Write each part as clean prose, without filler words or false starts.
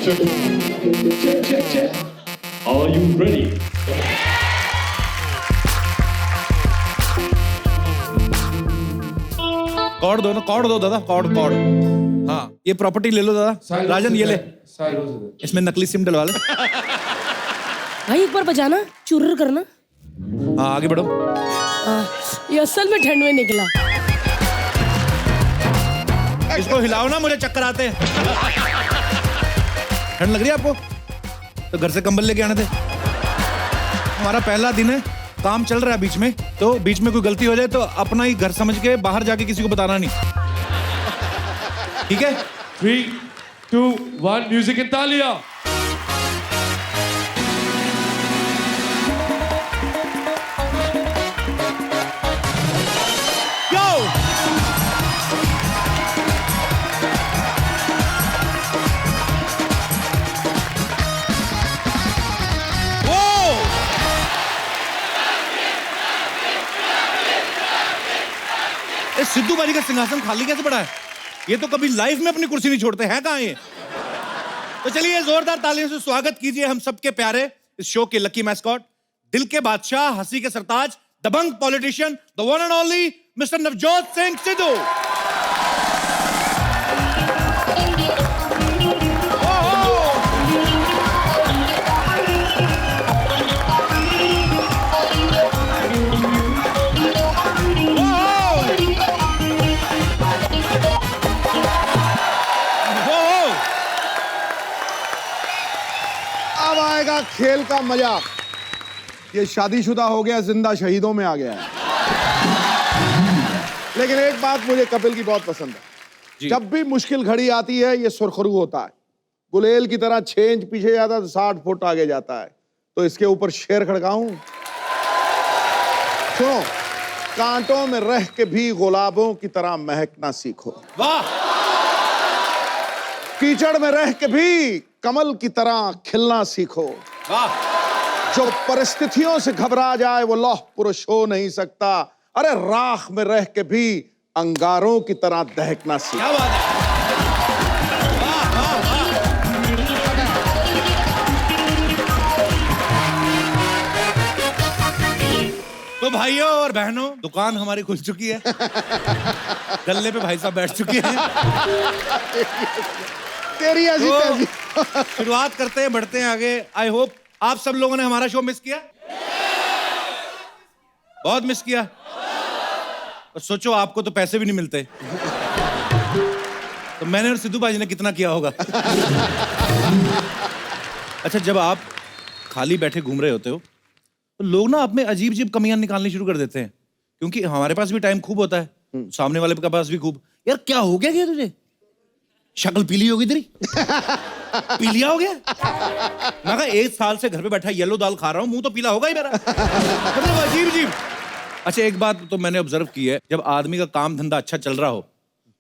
Check. Are you ready? Cord दो ना, cord दो दादा, कॉर्ड। हाँ, ये प्रॉपर्टी ले लो दादा। राजन ये ले, इसमें नकली सिम डलवा ले। भाई एक बार बजाना, चुर्र करना। हाँ आगे बढ़ो। ये असल में ठंड में निकला। इसको हिलाओ ना, मुझे चक्कर आते हैं। ठंड लग रही है आपको? तो घर से कंबल लेके आने थे। हमारा पहला दिन है, काम चल रहा है बीच में, तो बीच में कोई गलती हो जाए तो अपना ही घर समझ के बाहर जाके किसी को बताना नहीं, ठीक है? 3, 2, 1, म्यूजिक इन तालियां। सिद्धू बाजी का सिंहासन खाली कैसे पड़ा है? ये तो कभी लाइफ में अपनी कुर्सी नहीं छोड़ते हैं, कहाँ ये? तो चलिए जोरदार तालियों से स्वागत कीजिए हम सबके प्यारे इस शो के लकी मैस्कॉट, दिल के बादशाह, हंसी के सरताज, दबंग politician, the one and only mister Navjot Singh Sidhu. अब आएगा खेल का मजा। ये शादीशुदा हो गया, जिंदा शहीदों में आ गया है। लेकिन एक बात मुझे कपिल की बहुत पसंद है, जब भी मुश्किल घड़ी आती है ये सुरखरू होता है, गुलेल की तरह 6 इंच पीछे जाता है तो 60 फुट आगे जाता है। तो इसके ऊपर शेर खड़काऊं? सुनो, कांटों में रह के भी गुलाबों की तरह महकना सीखो। वाह! कीचड़ में रह के भी कमल की तरह खिलना सीखो। वाह! जो परिस्थितियों से घबरा जाए वो लौह पुरुष हो नहीं सकता। अरे राख में रह के भी अंगारों की तरह दहकना सीखो। क्या बात है? वाह, वाह, वाह। तो भाइयों और बहनों, दुकान हमारी खुल चुकी है। गल्ले पे भाई साहब बैठ चुके हैं। तेरी ऐसी तेजी। शुरुआत करते हैं, बढ़ते हैं आगे। आई होप आप सब लोगों ने हमारा शो मिस किया, बहुत मिस किया। और सोचो आपको तो पैसे भी नहीं मिलते, तो मैंने और सिद्धू बाजी ने कितना किया होगा। अच्छा, जब आप खाली बैठे घूम रहे होते हो तो लोग ना आप में अजीब अजीब कमियां निकालनी शुरू कर देते हैं, क्योंकि हमारे पास भी टाइम खूब होता है, सामने वाले के पास भी खूब। यार क्या हो गया, क्या तुझे शक्ल पीली होगी तेरी? पीलिया हो गया? मैं कहा 1 साल से घर पे बैठा येलो दाल खा रहा हूं, मुंह तो पीला होगा ही मेरा। मतलब अजीब अजीब। अच्छा, एक बात तो मैंने ऑब्जर्व की है, जब आदमी का काम धंधा अच्छा चल रहा हो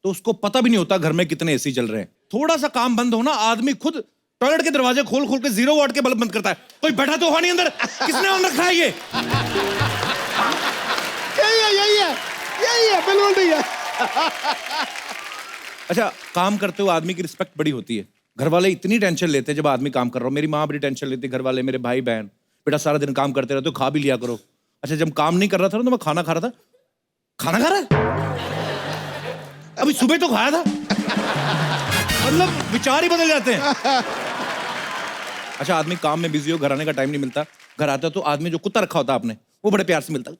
तो उसको पता भी नहीं होता घर में कितने एसी चल रहे हैं। थोड़ा सा काम बंद हो ना, आदमी खुद टॉयलेट के दरवाजे खोल खोल के 0 वाट के बल्ब बंद करता है। कोई बैठा तो हो नहीं अंदर, किसने ऑन रखा है ये? यही है बिल्कुल ठीक है। अच्छा, काम करते हुए आदमी की रिस्पेक्ट बड़ी होती है। घर वाले इतनी टेंशन लेते हैं जब आदमी काम कर रहा हो। मेरी माँ बड़ी टेंशन लेती है, घर वाले, मेरे भाई बहन, बेटा सारा दिन काम करते रहते हो, खा भी लिया करो। अच्छा, जब काम नहीं कर रहा था ना तो मैं खाना खा रहा था। खाना खा रहा है? अभी सुबह तो खाया था। मतलब विचार ही बदल जाते हैं। अच्छा, आदमी काम में बिजी हो, घर आने का टाइम नहीं मिलता। घर आता तो आदमी जो कुत्ता रखा होता है आपने, वो बड़े प्यार से मिलता,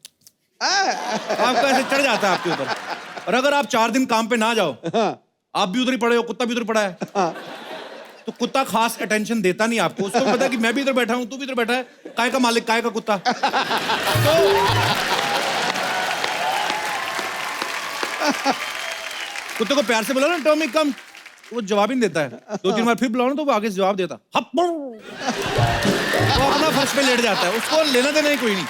आपका ऐसे चढ़ जाता है आपके ऊपर। और अगर आप 4 दिन काम पे ना जाओ, आप भी उधर ही पड़े हो, कुत्ता भी उधर पड़ा है, तो कुत्ता खास अटेंशन देता नहीं आपको। उसको पता है कि मैं भी इधर बैठा हूं, तू भी इधर बैठा है, काय का मालिक काय का कुत्ता। तो कुत्ते को प्यार से बोला ना टॉमी कम, वो जवाब ही नहीं देता है। 2-3 बार फिर बुलाओ ना तो वो आगे से जवाब देता, वो अपना फर्श पे लेट जाता है, उसको लेना देना ही कोई नहीं।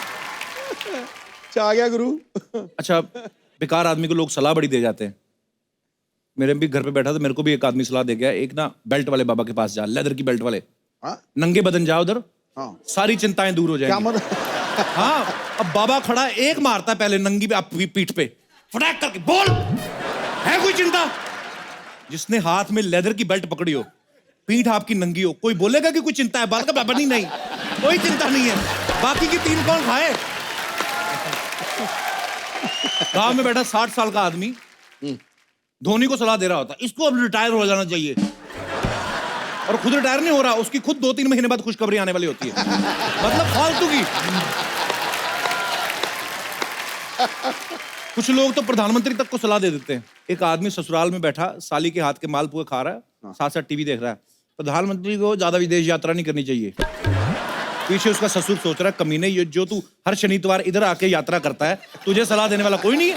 आ गया गुरु। अच्छा, बेकार आदमी को लोग सलाह बड़ी दे जाते हैं। मेरे भी घर पे बैठा था, मेरे को भी एक आदमी सलाह दे गया, एक ना बेल्ट वाले बाबा के पास जा, लेदर की बेल्ट वाले, नंगे बदन जाओ उधर, सारी चिंताएं दूर हो जाएंगी। हाँ, अब बाबा खड़ा एक मारता है पहले नंगी पे पीठ पे, फटाक करके बोल, है कोई चिंता? जिसने हाथ में लेदर की बेल्ट पकड़ी हो पीठ आपकी नंगी हो, कोई बोलेगा कि कोई चिंता है? बात का बराबर नहीं, कोई चिंता नहीं है। बाकी की 3 कौन खाए? गांव में बैठा 60 साल का आदमी धोनी को सलाह दे रहा होता, इसको अब रिटायर हो जाना चाहिए, और खुद रिटायर नहीं हो रहा, उसकी खुद 2-3 महीने बाद खुशखबरी आने वाली होती है। मतलब फालतू की। कुछ लोग तो प्रधानमंत्री तक को सलाह दे देते हैं। एक आदमी ससुराल में बैठा साली के हाथ के मालपुए खा रहा है, साथ साथ टीवी देख रहा है। प्रधानमंत्री को ज्यादा विदेश यात्रा नहीं करनी चाहिए। पीछे उसका ससुर सोच रहा है, कमीने, ये जो तू हर शनिवार इधर आके यात्रा करता है, तुझे सलाह देने वाला कोई नहीं है।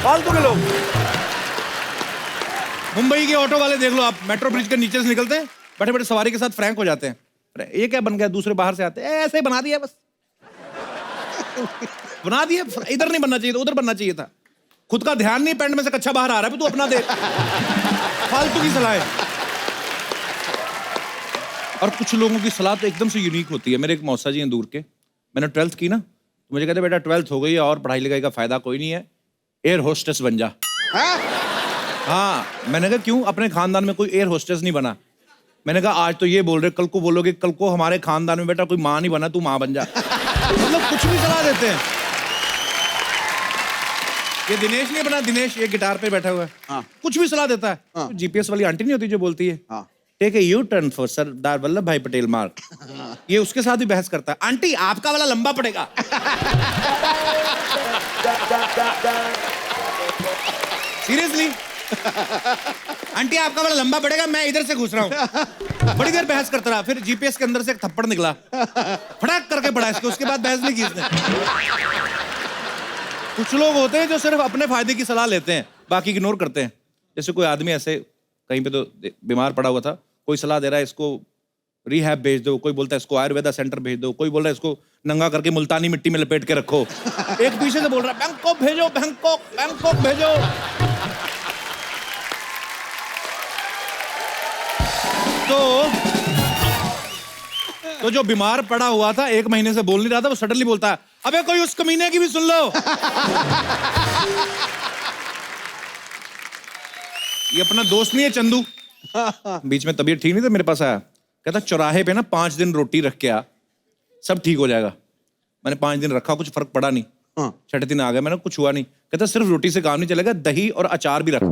फालतू के लोग। मुंबई के ऑटो वाले देख लो आप, मेट्रो ब्रिज के नीचे से निकलते हैं, बैठे बैठे सवारी के साथ फ्रैंक हो जाते हैं। अरे ये क्या बन गया? दूसरे बाहर से आते हैं, ऐसे ही बना दिया बस। बना दिया, इधर नहीं बनना चाहिए था, उधर बनना चाहिए था। खुद का ध्यान नहीं, पैंट में से कच्चा बाहर आ रहा है, तू अपना दे। फालतू की सलाह है। और कुछ लोगों की सलाह तो एकदम से यूनिक होती है। मेरे एक मौसा जी हैं दूर के, मैंने 12th की ना, तो मुझे कहते बेटा 12th हो गई है और पढ़ाई लिखाई का फायदा कोई नहीं है, एयर होस्टेस बन जा। हाँ, मैंने कहा क्यों? अपने खानदान में कोई एयर होस्टेस नहीं बना। मैंने कहा आज तो ये बोल रहे, कल को बोलोगे कल को हमारे खानदान में बेटा कोई माँ नहीं बना, तू माँ बन जा। मतलब कुछ भी सलाह देते हैं। ये दिनेश नहीं बना, दिनेश ये गिटार पे बैठा हुआ है, कुछ भी सलाह देता है। तो जीपीएस वाली आंटी नहीं होती जो बोलती है take a U turn for Sardar Vallabh Bhai Patel मार्ग, ये उसके साथ भी बहस करता है। आंटी आपका वाला लंबा पड़ेगा। सीरियसली आंटी आपका वाला लंबा पड़ेगा, मैं इधर से घुस रहा हूँ। बड़ी देर बहस करता रहा, फिर जीपीएस के अंदर से एक थप्पड़ निकला, फटाक करके पड़ा इसको, उसके बाद बहस नहीं की इसने। कुछ लोग होते हैं जो सिर्फ अपने फायदे की सलाह लेते हैं, बाकी इग्नोर करते हैं। जैसे कोई आदमी ऐसे कहीं पे तो बीमार पड़ा हुआ था, कोई सलाह दे रहा है इसको रिहैब भेज दो, कोई बोलता है इसको आयुर्वेदा सेंटर भेज दो, कोई बोल रहा है इसको नंगा करके मुल्तानी मिट्टी में लपेट के रखो, एक पीछे से बोल रहा है बैंकॉक भेजो, बैंकॉक बैंकॉक भेजो। तो जो बीमार पड़ा हुआ था, 1 महीने से बोल नहीं रहा था, वो सडनली बोलता है अबे कोई उस कमीने की भी सुन लो। ये अपना दोस्त नहीं है चंदू, बीच में तबीयत ठीक नहीं था, मेरे पास आया, कहता चौराहे पे ना 5 दिन रोटी रख के आ, सब ठीक हो जाएगा। मैंने 5 दिन रखा, कुछ फर्क पड़ा नहीं। 6ठे दिन आ गया, मैंने कुछ हुआ नहीं। कहता सिर्फ रोटी से काम नहीं चलेगा, दही और अचार भी रख।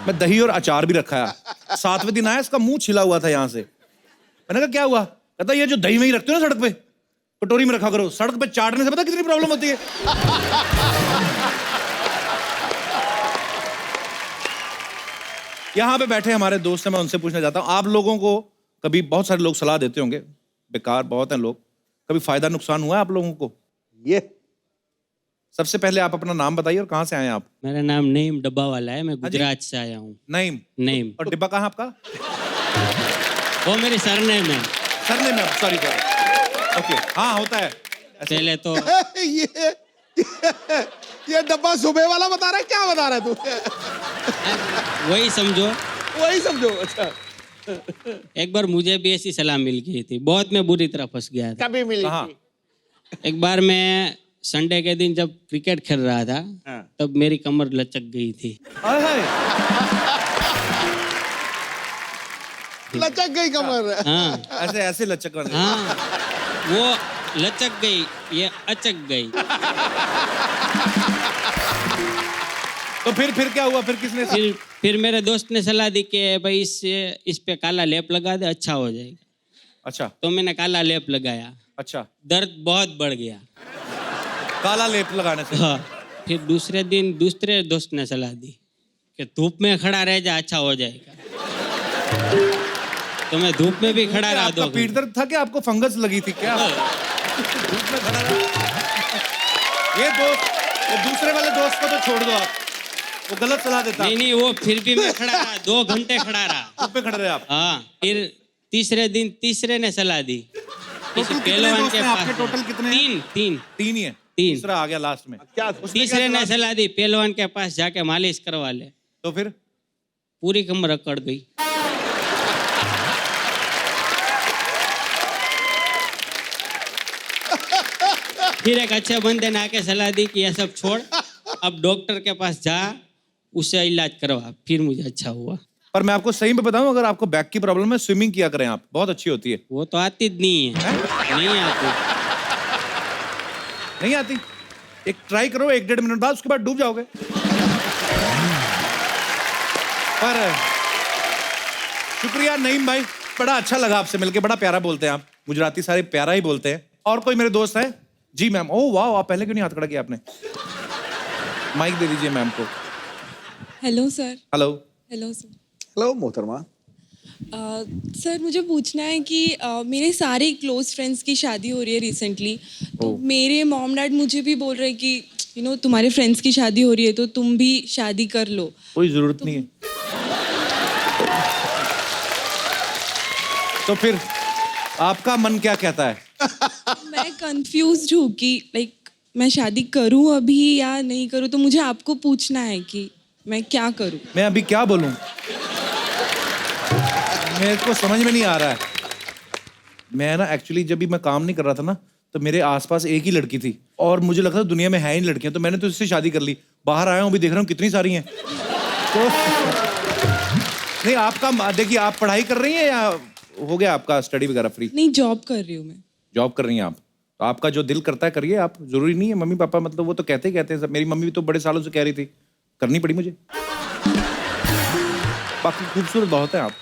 मैं दही और अचार भी रखा है। 7वें दिन आया, इसका मुंह छिला हुआ था यहाँ से। मैंने कहा क्या हुआ? कहता ये जो दही वही रखते हो ना सड़क पे, कटोरी में रखा करो, सड़क पे चाटने से पता कितनी प्रॉब्लम होती है। यहाँ पे बैठे हमारे दोस्त हैं, मैं उनसे पूछना चाहता हूँ, आप लोगों को कभी, बहुत सारे लोग सलाह देते होंगे, बेकार बहुत हैं लोग, कभी फायदा नुकसान हुआ है आप लोगों को? ये सबसे पहले आप अपना नाम बताइए और कहाँ से आए आप? मेरा नाम नईम डब्बा वाला है, मैं गुजरात से आया हूँ। नईम? नईम। और डिब्बा कहाँ आपका? वो मेरी सरनेम है। सरनेम है, सॉरी सॉरी। ओके, हाँ होता है पहले तो ये डब्बा सुबह वाला बता रहा है, क्या बता रहा है तू? वही समझो। वही समझो। अच्छा, एक बार मुझे भी ऐसी सलाह मिल गई थी, बहुत मैं बुरी तरह फंस गया था। कभी मिली हाँ। थी? एक बार मैं संडे के दिन जब क्रिकेट खेल रहा था, तब मेरी कमर लचक गई थी। लचक गई कमर। हाँ ऐसे ऐसे लचक वाले। हाँ, वो लचक गई, ये अचक गई। तो फिर क्या हुआ? फिर किसने? फिर मेरे दोस्त ने सलाह दी कि भाई इस पे काला लेप लगा दे, अच्छा हो जाएगा। अच्छा। तो मैंने काला लेप लगाया। अच्छा। दर्द बहुत बढ़ गया काला लेप लगाने से? हाँ। फिर दूसरे दिन दूसरे दोस्त ने सलाह दी कि धूप में खड़ा रह जा, अच्छा हो जाएगा। तो मैं धूप में भी खड़ा रहा। आपका पीठ दर्द था क्या? आपको फंगस लगी थी क्या? धूप में खड़ा रहा। ये दूसरे वाले दोस्त को तो छोड़ दो आप, वो गलत सलाह देता। नहीं, वो फिर भी मैं खड़ा रहा, 2 घंटे खड़ा रहा। धूप में खड़े रहे आप? हाँ। फिर तीसरे दिन तीसरे ने सलाह दी, टोटल पहलवान के पास। आपके टोटल कितने? तीन ही है। 3 तीसरा आ गया लास्ट में। क्या? तीसरे ने सलाह दी पहलवान के पास जाके मालिश करवा ले। तो फिर पूरी कमर अकड़ गई। फिर एक अच्छे बंदे ने आके सलाह दी कि ये सब छोड़, अब डॉक्टर के पास जा, उससे इलाज करवा। फिर मुझे अच्छा हुआ। पर मैं आपको सही में बताऊं, अगर आपको बैक की प्रॉब्लम है, स्विमिंग किया करें आप, बहुत अच्छी होती है। वो तो आती नहीं है, नहीं आती। नहीं आती? एक ट्राई करो 1-1.5 मिनट बाद, उसके बाद डूब जाओगे। पर शुक्रिया नईम भाई, बड़ा अच्छा लगा आपसे मिलके, बड़ा प्यारा बोलते हैं आप, गुजराती सारे प्यारा ही बोलते हैं। और कोई मेरे दोस्त है? जी मैम। ओह वाह, आप पहले क्यों नहीं हाथ खड़ा किया आपने? माइक दे दीजिए मैम को। Hello sir. Hello. Hello sir. Hello मोहतरमा। सर मुझे पूछना है कि मेरे सारे क्लोज फ्रेंड्स की शादी हो रही है रिसेंटली, तो मेरे मॉम डैड मुझे भी बोल रहे हैं कि तुम्हारे फ्रेंड्स की शादी हो रही है तो तुम भी शादी कर लो। कोई जरूरत नहीं है। तो फिर आपका मन क्या कहता है? मैं कंफ्यूज्ड हूँ कि लाइक मैं शादी करूँ अभी या नहीं करूँ, तो मुझे आपको पूछना है कि मैं क्या करूँ। मैं अभी क्या बोलूं, मेरे को समझ में नहीं आ रहा है। मैं ना एक्चुअली जब भी मैं काम नहीं कर रहा था ना, तो मेरे आसपास एक ही लड़की थी और मुझे लगता था दुनिया में है ही लड़कियां, तो मैंने तो इससे शादी कर ली। बाहर आया हूँ, अभी देख रहा हूँ कितनी सारी हैं। तो नहीं, आपका देखिए, आप पढ़ाई कर रही हैं या हो गया आपका स्टडी वगैरह फ्री? नहीं, जॉब कर रही हूँ मैं। जॉब कर रही हैं आप, तो आपका जो दिल करता है करिए आप, जरूरी नहीं है मम्मी पापा, मतलब वो तो कहते ही कहते हैं। मेरी मम्मी भी तो बड़े सालों से कह रही थी, करनी पड़ी मुझे। बाकी खूबसूरत बहुत है आप।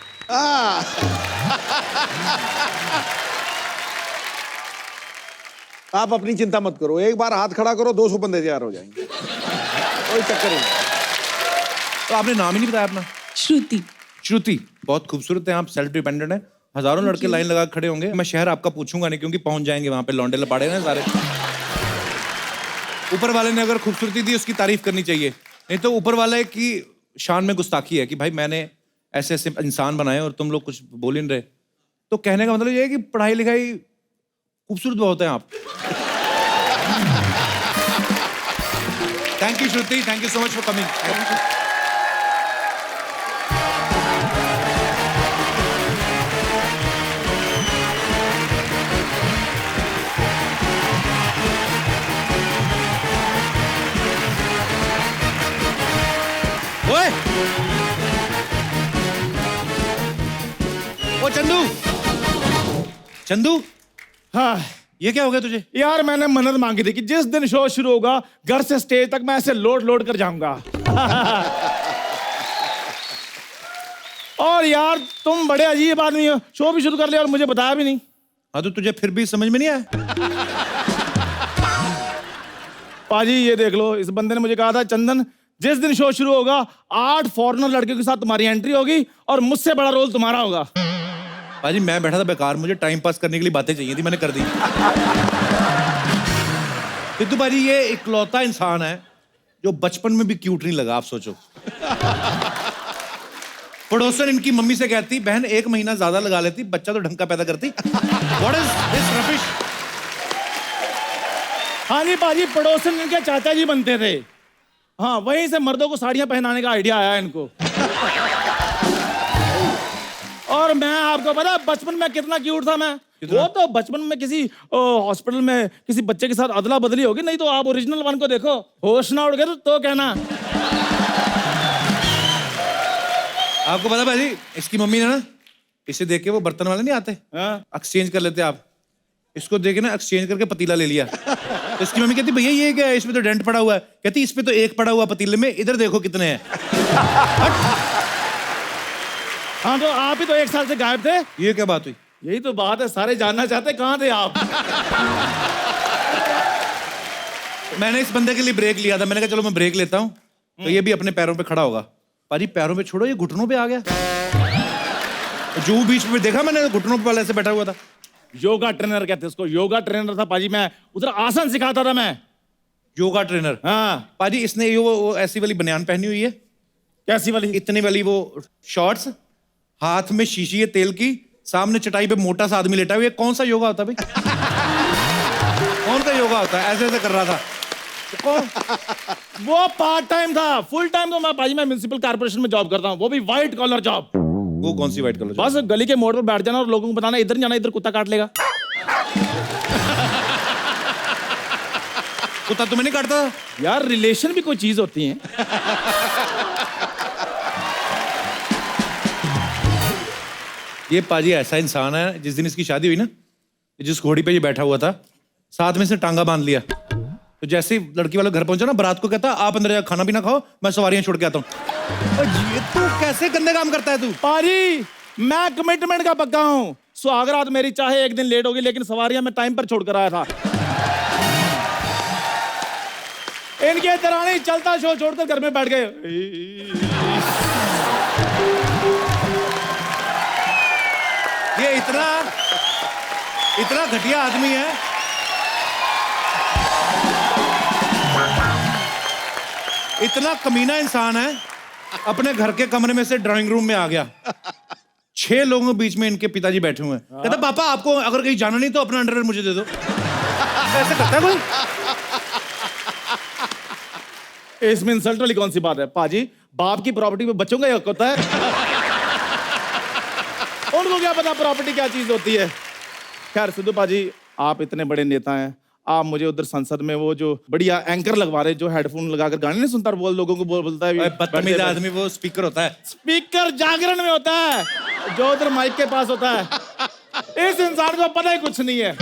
आप अपनी चिंता मत करो, एक बार हाथ खड़ा करो 200 बंदे तैयार हो जाएंगे, कोई चक्कर नहीं। तो आपने नाम ही नहीं बताया अपना? श्रुति। श्रुति, बहुत खूबसूरत है आप, सेल्फ डिपेंडेंट है। हजारों लड़के लाइन लगा खड़े होंगे। मैं शहर आपका पूछूंगा नहीं, क्योंकि पहुंच जाएंगे वहां पे, लौंडे लपाड़े ना सारे। ऊपर वाले ने अगर खूबसूरती दी, उसकी तारीफ करनी चाहिए, नहीं तो ऊपर वाले की शान में गुस्ताखी है कि भाई मैंने ऐसे ऐसे इंसान बनाए और तुम लोग कुछ बोल ही नहीं रहे। तो कहने का मतलब ये है कि पढ़ाई लिखाई खूबसूरत बहुत है आप। Thank you Shruti, thank you so much for coming. ओए ओ चंदू, चंदू, हाँ ये क्या हो गया तुझे? यार, मैंने मन्नत मांगी थी कि जिस दिन शो शुरू होगा घर से स्टेज तक मैं ऐसे लोड लोड कर जाऊंगा। और यार तुम बड़े अजीब आदमी हो, शो भी शुरू कर लिया और मुझे बताया भी नहीं। हाँ तो तुझे फिर भी समझ में नहीं आया? पाजी ये देख लो, इस बंदे ने मुझे कहा था चंदन जिस दिन शो शुरू होगा 8 फॉरेनर लड़कियों के साथ तुम्हारी एंट्री होगी और मुझसे बड़ा रोल तुम्हारा होगा। पाजी मैं बैठा था बेकार, मुझे टाइम पास करने के लिए बातें चाहिए थी, मैंने कर दी। सिद्धू पाजी ये इकलौता इंसान है जो बचपन में भी क्यूट नहीं लगा, आप सोचो। पड़ोसन इनकी मम्मी से कहती, बहन 1 महीना ज्यादा लगा लेती, बच्चा तो ढंग का पैदा करती। What is this rubbish? हाँ जी पाजी, पड़ोसन इनके चाचा जी बनते थे। हाँ, वहीं से मर्दों को साड़ियां पहनाने का आइडिया आया इनको। और मैं आपको पता बचपन में कितना क्यूट था मैं। वो तो बचपन में किसी हॉस्पिटल में किसी बच्चे के साथ अदला बदली होगी, नहीं तो आप ओरिजिनल वन को देखो, होश ना उड़ गए तो कहना। आपको पता भाजी, इसकी मम्मी ने ना इसे देख के, वो बर्तन वाले नहीं आते, एक्सचेंज कर लेते आप, इसको देख के ना एक्सचेंज करके पतीला ले लिया। तो इसकी मम्मी कहती भैया ये क्या है, इसमें तो डेंट पड़ा हुआ है। कहती इस पे तो 1 पड़ा हुआ पतीले में, इधर देखो कितने हैं। हाँ तो आप ही तो 1 साल से गायब थे। ये क्या बात हुई? यही तो बात है, सारे जानना चाहते कहाँ थे आप। मैंने इस बंदे के लिए ब्रेक लिया था, मैंने कहा चलो मैं ब्रेक लेता हूँ तो ये भी अपने पैरों पे खड़ा होगा। पाजी पैरों पे छोड़ो, ये घुटनों पे आ गया। जो बीच में देखा मैंने, घुटनों पे वाले ऐसे बैठा हुआ था। योगा ट्रेनर कहते हैं उसको, योगा ट्रेनर था पाजी, मैं उधर आसन सिखाता था मैं। योगा ट्रेनर? हाँ पाजी इसने ये वो ऐसी वाली बनियान पहनी हुई है। कैसी वाली? इतनी वाली वो शॉर्ट्स, हाथ में शीशी है तेल की, सामने चटाई पे मोटा सा आदमी लेटा हुआ है। कौन सा योगा होता है भाई? कौन सा योगा होता है? ऐसे ऐसे कर रहा था। वो पार्ट टाइम था, फुल टाइम तो मैं पाजी मैं म्युनिसिपल कॉर्पोरेशन में जॉब करता हूँ, वो भी व्हाइट कॉलर जॉब। वो कौन सी व्हाइट कलर? बस गली के मोड़ पर बैठ जाना और लोगों को बताना इधर जाना, इधर कुत्ता काट लेगा। कुत्ता तुम्हें नहीं काटता? यार रिलेशन भी कोई चीज होती है। ये पाजी ऐसा इंसान है, जिस दिन इसकी शादी हुई ना, जिस घोड़ी पे ये बैठा हुआ था, साथ में से टांगा बांध लिया। तो जैसे ही लड़की वाला घर पहुंचा ना, बारात को कहता आप अंदर जाकर खाना पीना खाओ, मैं सवारियां छोड़ के आता हूँ। ये तू कैसे गंदे काम करता है तू? पाजी मैं कमिटमेंट का पक्का हूँ। सुहागरात मेरी चाहे एक दिन लेट होगी, लेकिन सवारियां मैं टाइम पर छोड़कर आया था। इनके दरानी चलता शो छोड़कर घर में बैठ गए। ये इतना घटिया आदमी है। इतना कमीना इंसान है, अपने घर के कमरे में से ड्राइंग रूम में आ गया। 6 लोगों के बीच में इनके पिताजी बैठे हुए हैं। कहता पापा आपको अगर कहीं जाना नहीं तो अपना अंडरवेयर मुझे दे दो। ऐसे करता है कोई? इसमें इंसल्ट वाली कौन सी बात है? पाजी बाप की प्रॉपर्टी में बच्चों का हक होता है। उनको क्या पता प्रॉपर्टी क्या चीज होती है। खैर सिद्धू पाजी, आप इतने बड़े नेता हैं, आप मुझे उधर संसद में वो जो बढ़िया एंकर लगवा रहे, जो हेडफोन लगाकर गाने नहीं सुनता, वो लोगों को बोलता है बदतमीज आदमी, वो स्पीकर होता है। स्पीकर जागरण में होता है, जो उधर माइक के पास होता है। इस इंसान को पता ही कुछ नहीं है।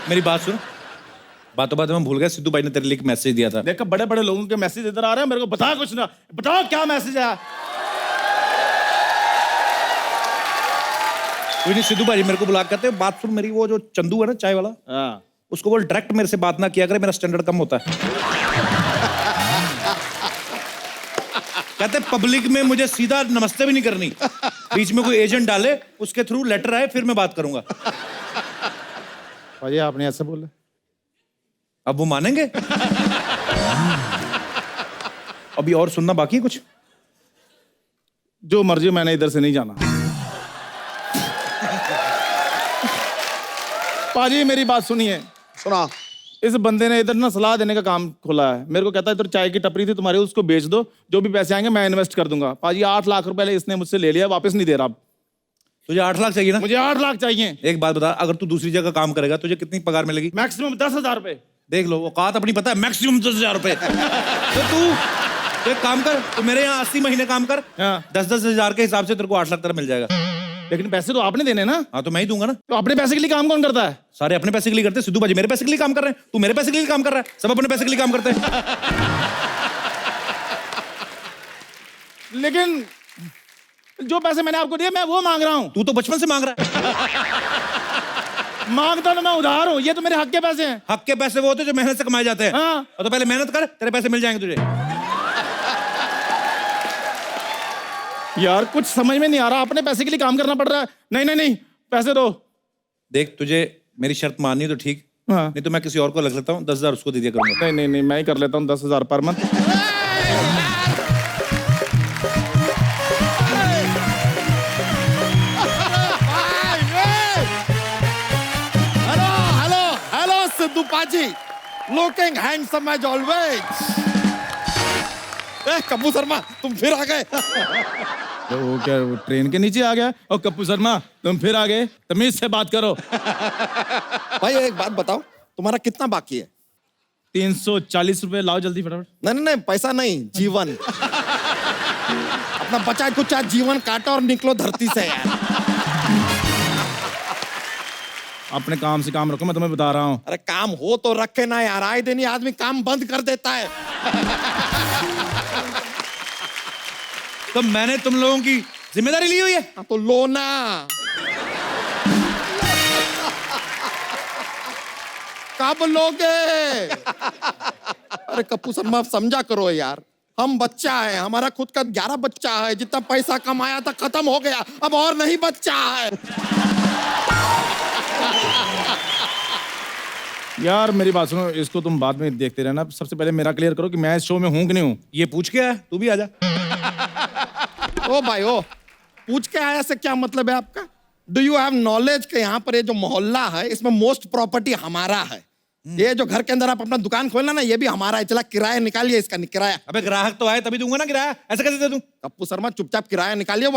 मेरी बात सुन, बातों बातों में भूल गया, सिद्धू भाई ने तेरे लिए एक मैसेज दिया था। देखो बड़े बड़े लोगों के मैसेज इधर आ रहे हैं, मेरे को बता कुछ ना, बताओ क्या मैसेज है। कोई नहीं, सिद्धू भाई मेरे को बुला कहते हैं बात सुन मेरी, वो जो चंदू है ना चाय वाला, उसको बोल डायरेक्ट मेरे से बात ना किया करे, मेरा स्टैंडर्ड कम होता है। कहते पब्लिक में मुझे सीधा नमस्ते भी नहीं करनी, बीच में कोई एजेंट डाले, उसके थ्रू लेटर आए, फिर मैं बात करूंगा। भाई आपने ऐसे बोला, अब वो मानेंगे? अभी और सुनना बाकी है कुछ? जो मर्जी, मैंने इधर से नहीं जाना। पाजी मेरी बात सुनिए। सुना। इस बंदे ने इधर ना सलाह देने का काम खोला है। मेरे को कहता है इधर चाय की टपरी थी तुम्हारी, उसको बेच दो, जो भी पैसे आएंगे मैं इन्वेस्ट कर दूंगा। पाजी 8 लाख रुपए इसने मुझसे ले लिया, वापस नहीं दे रहा। तुझे 8 लाख चाहिए ना? मुझे 8 लाख चाहिए। एक बात बता, अगर तू दूसरी जगह काम करेगा तुझे कितनी पगार मिलेगी? मैक्सिमम 10,000 रुपए। देख लो, औकात अपनी पता है, मैक्सिमम 10,000 रुपए। तो तू एक काम कर, तू मेरे यहाँ 80 महीने काम कर, 10-10 हजार के हिसाब से तेरे को 8 लाख तेरा मिल जाएगा। लेकिन पैसे तो आपने देने ना। हाँ तो मैं ही दूंगा ना। तो अपने पैसे के लिए काम कौन करता है? सारे अपने पैसे के लिए करते हैं। सिद्धू भाजी मेरे पैसे के लिए काम कर रहे हैं, तू मेरे पैसे के लिए काम कर रहा है, सब अपने पैसे के लिए काम करते हैं। लेकिन जो पैसे मैंने आपको दिए मैं वो मांग रहा हूँ। तू तो बचपन से मांग रहा है। मांगता तो मैं उधार हूँ, ये तो मेरे हक के पैसे हैं। हक के पैसे वो होते हैं जो मेहनत से कमाए जाते हैं। हाँ। और तो पहले मेहनत कर, तेरे पैसे मिल जाएंगे तुझे। यार कुछ समझ में नहीं आ रहा, अपने पैसे के लिए काम करना पड़ रहा है। नहीं नहीं नहीं, पैसे दो। देख तुझे मेरी शर्त माननी है तो ठीक, हाँ। नहीं तो मैं किसी और को लग लेता हूँ, 10,000 उसको दे दिया करूंगा। नहीं नहीं नहीं, मैं ही कर लेता हूँ 10,000 per month. Hello Sidhu paaji, looking handsome as always. Kapoor Sharma तुम फिर आ गए। तो वो क्या वो ट्रेन के नीचे आ गया? और कपूर शर्मा तुम फिर आ गए, तमीज से बात करो। भाई एक बात बताओ, तुम्हारा कितना बाकी है? 340 रुपए लाओ जल्दी फटाफट। नहीं नहीं नहीं, पैसा नहीं, जीवन। अपना बचा कुचा जीवन काटो और निकलो धरती से यार। अपने काम से काम रखो, मैं तुम्हें बता रहा हूँ। अरे काम हो तो रखे ना यार, आए दिन ही आदमी काम बंद कर देता है। तो मैंने तुम लोगों की जिम्मेदारी ली हुई है। हाँ, तो लो ना। कब लोगे? अरे कपूर शर्मा समझा करो यार, हम बच्चा है, हमारा खुद का 11 बच्चा है, जितना पैसा कमाया था खत्म हो गया, अब और नहीं बच्चा है। यार मेरी बात सुनो, इसको तुम बाद में देखते रहना, सबसे पहले मेरा क्लियर करो कि मैं इस शो में हूँ कि नहीं हूँ। ये पूछ के आया, तू भी आजा। ओ भाई ओ, पूछ के आया से क्या मतलब है आपका? डू यू हैव नॉलेज के यहाँ पर ये जो मोहल्ला है इसमें मोस्ट प्रॉपर्टी हमारा है। ये जो घर के अंदर आप अपना दुकान खोलना ना, ये भी हमारा है। चला किराया निकालिए इसका, किराया। अबे ग्राहक तो आए तभी दूंगा ना किराया, ऐसे कैसे दे दूं? कप्पू शर्मा चुपचाप किराया निकालिए,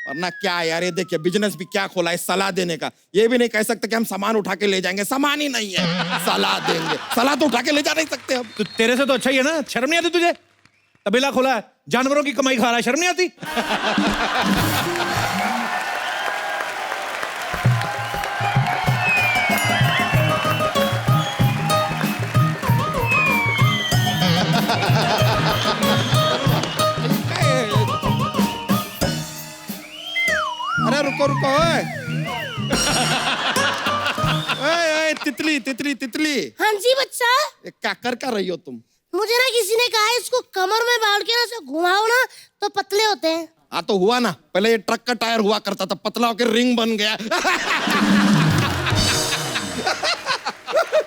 वरना क्या यार, ये देखिए बिजनेस भी क्या खोला है सलाह देने का। ये भी नहीं कह सकते कि हम सामान उठा के ले जाएंगे, सामान ही नहीं है, सलाह देंगे। सलाह तो उठा के ले जा नहीं सकते हम। तो तेरे से तो अच्छा ही है ना, शर्म नहीं आती तुझे? तबेला खोला है, जानवरों की कमाई खा रहा है, शर्म नहीं आती? अरे रुको रुको ओए ओए तितली तितली तितली हाँ जी बच्चा, क्या कर रही हो तुम? मुझे ना किसी ने कहा इसको कमर में बांध के ना से घुमाओ ना तो पतले होते हैं। हाँ तो हुआ ना, पहले ये ट्रक का टायर हुआ करता था, पतला होकर रिंग बन गया।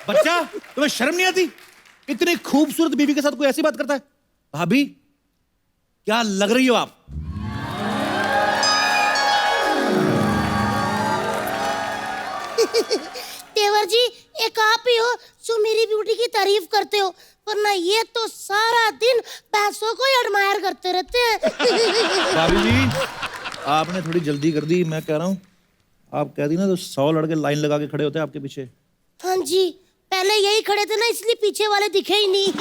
बच्चा तुम्हें शर्म नहीं आती? इतनी खूबसूरत बीवी के साथ कोई ऐसी बात करता है? भाभी क्या लग रही हो आप? तेवर जी, एक आप ही हो जो मेरी ब्यूटी की तारीफ करते हो, वरना ये तो सारा दिन पैसों को ही एडमायर करते रहते हैं। भाभी जी आपने थोड़ी जल्दी कर दी, मैं कह रहा हूँ आप कह दी ना तो 100 लड़के लाइन लगा के खड़े होते हैं आपके पीछे। हाँ जी, पहले यही खड़े थे ना, इसलिए पीछे वाले दिखे ही नहीं।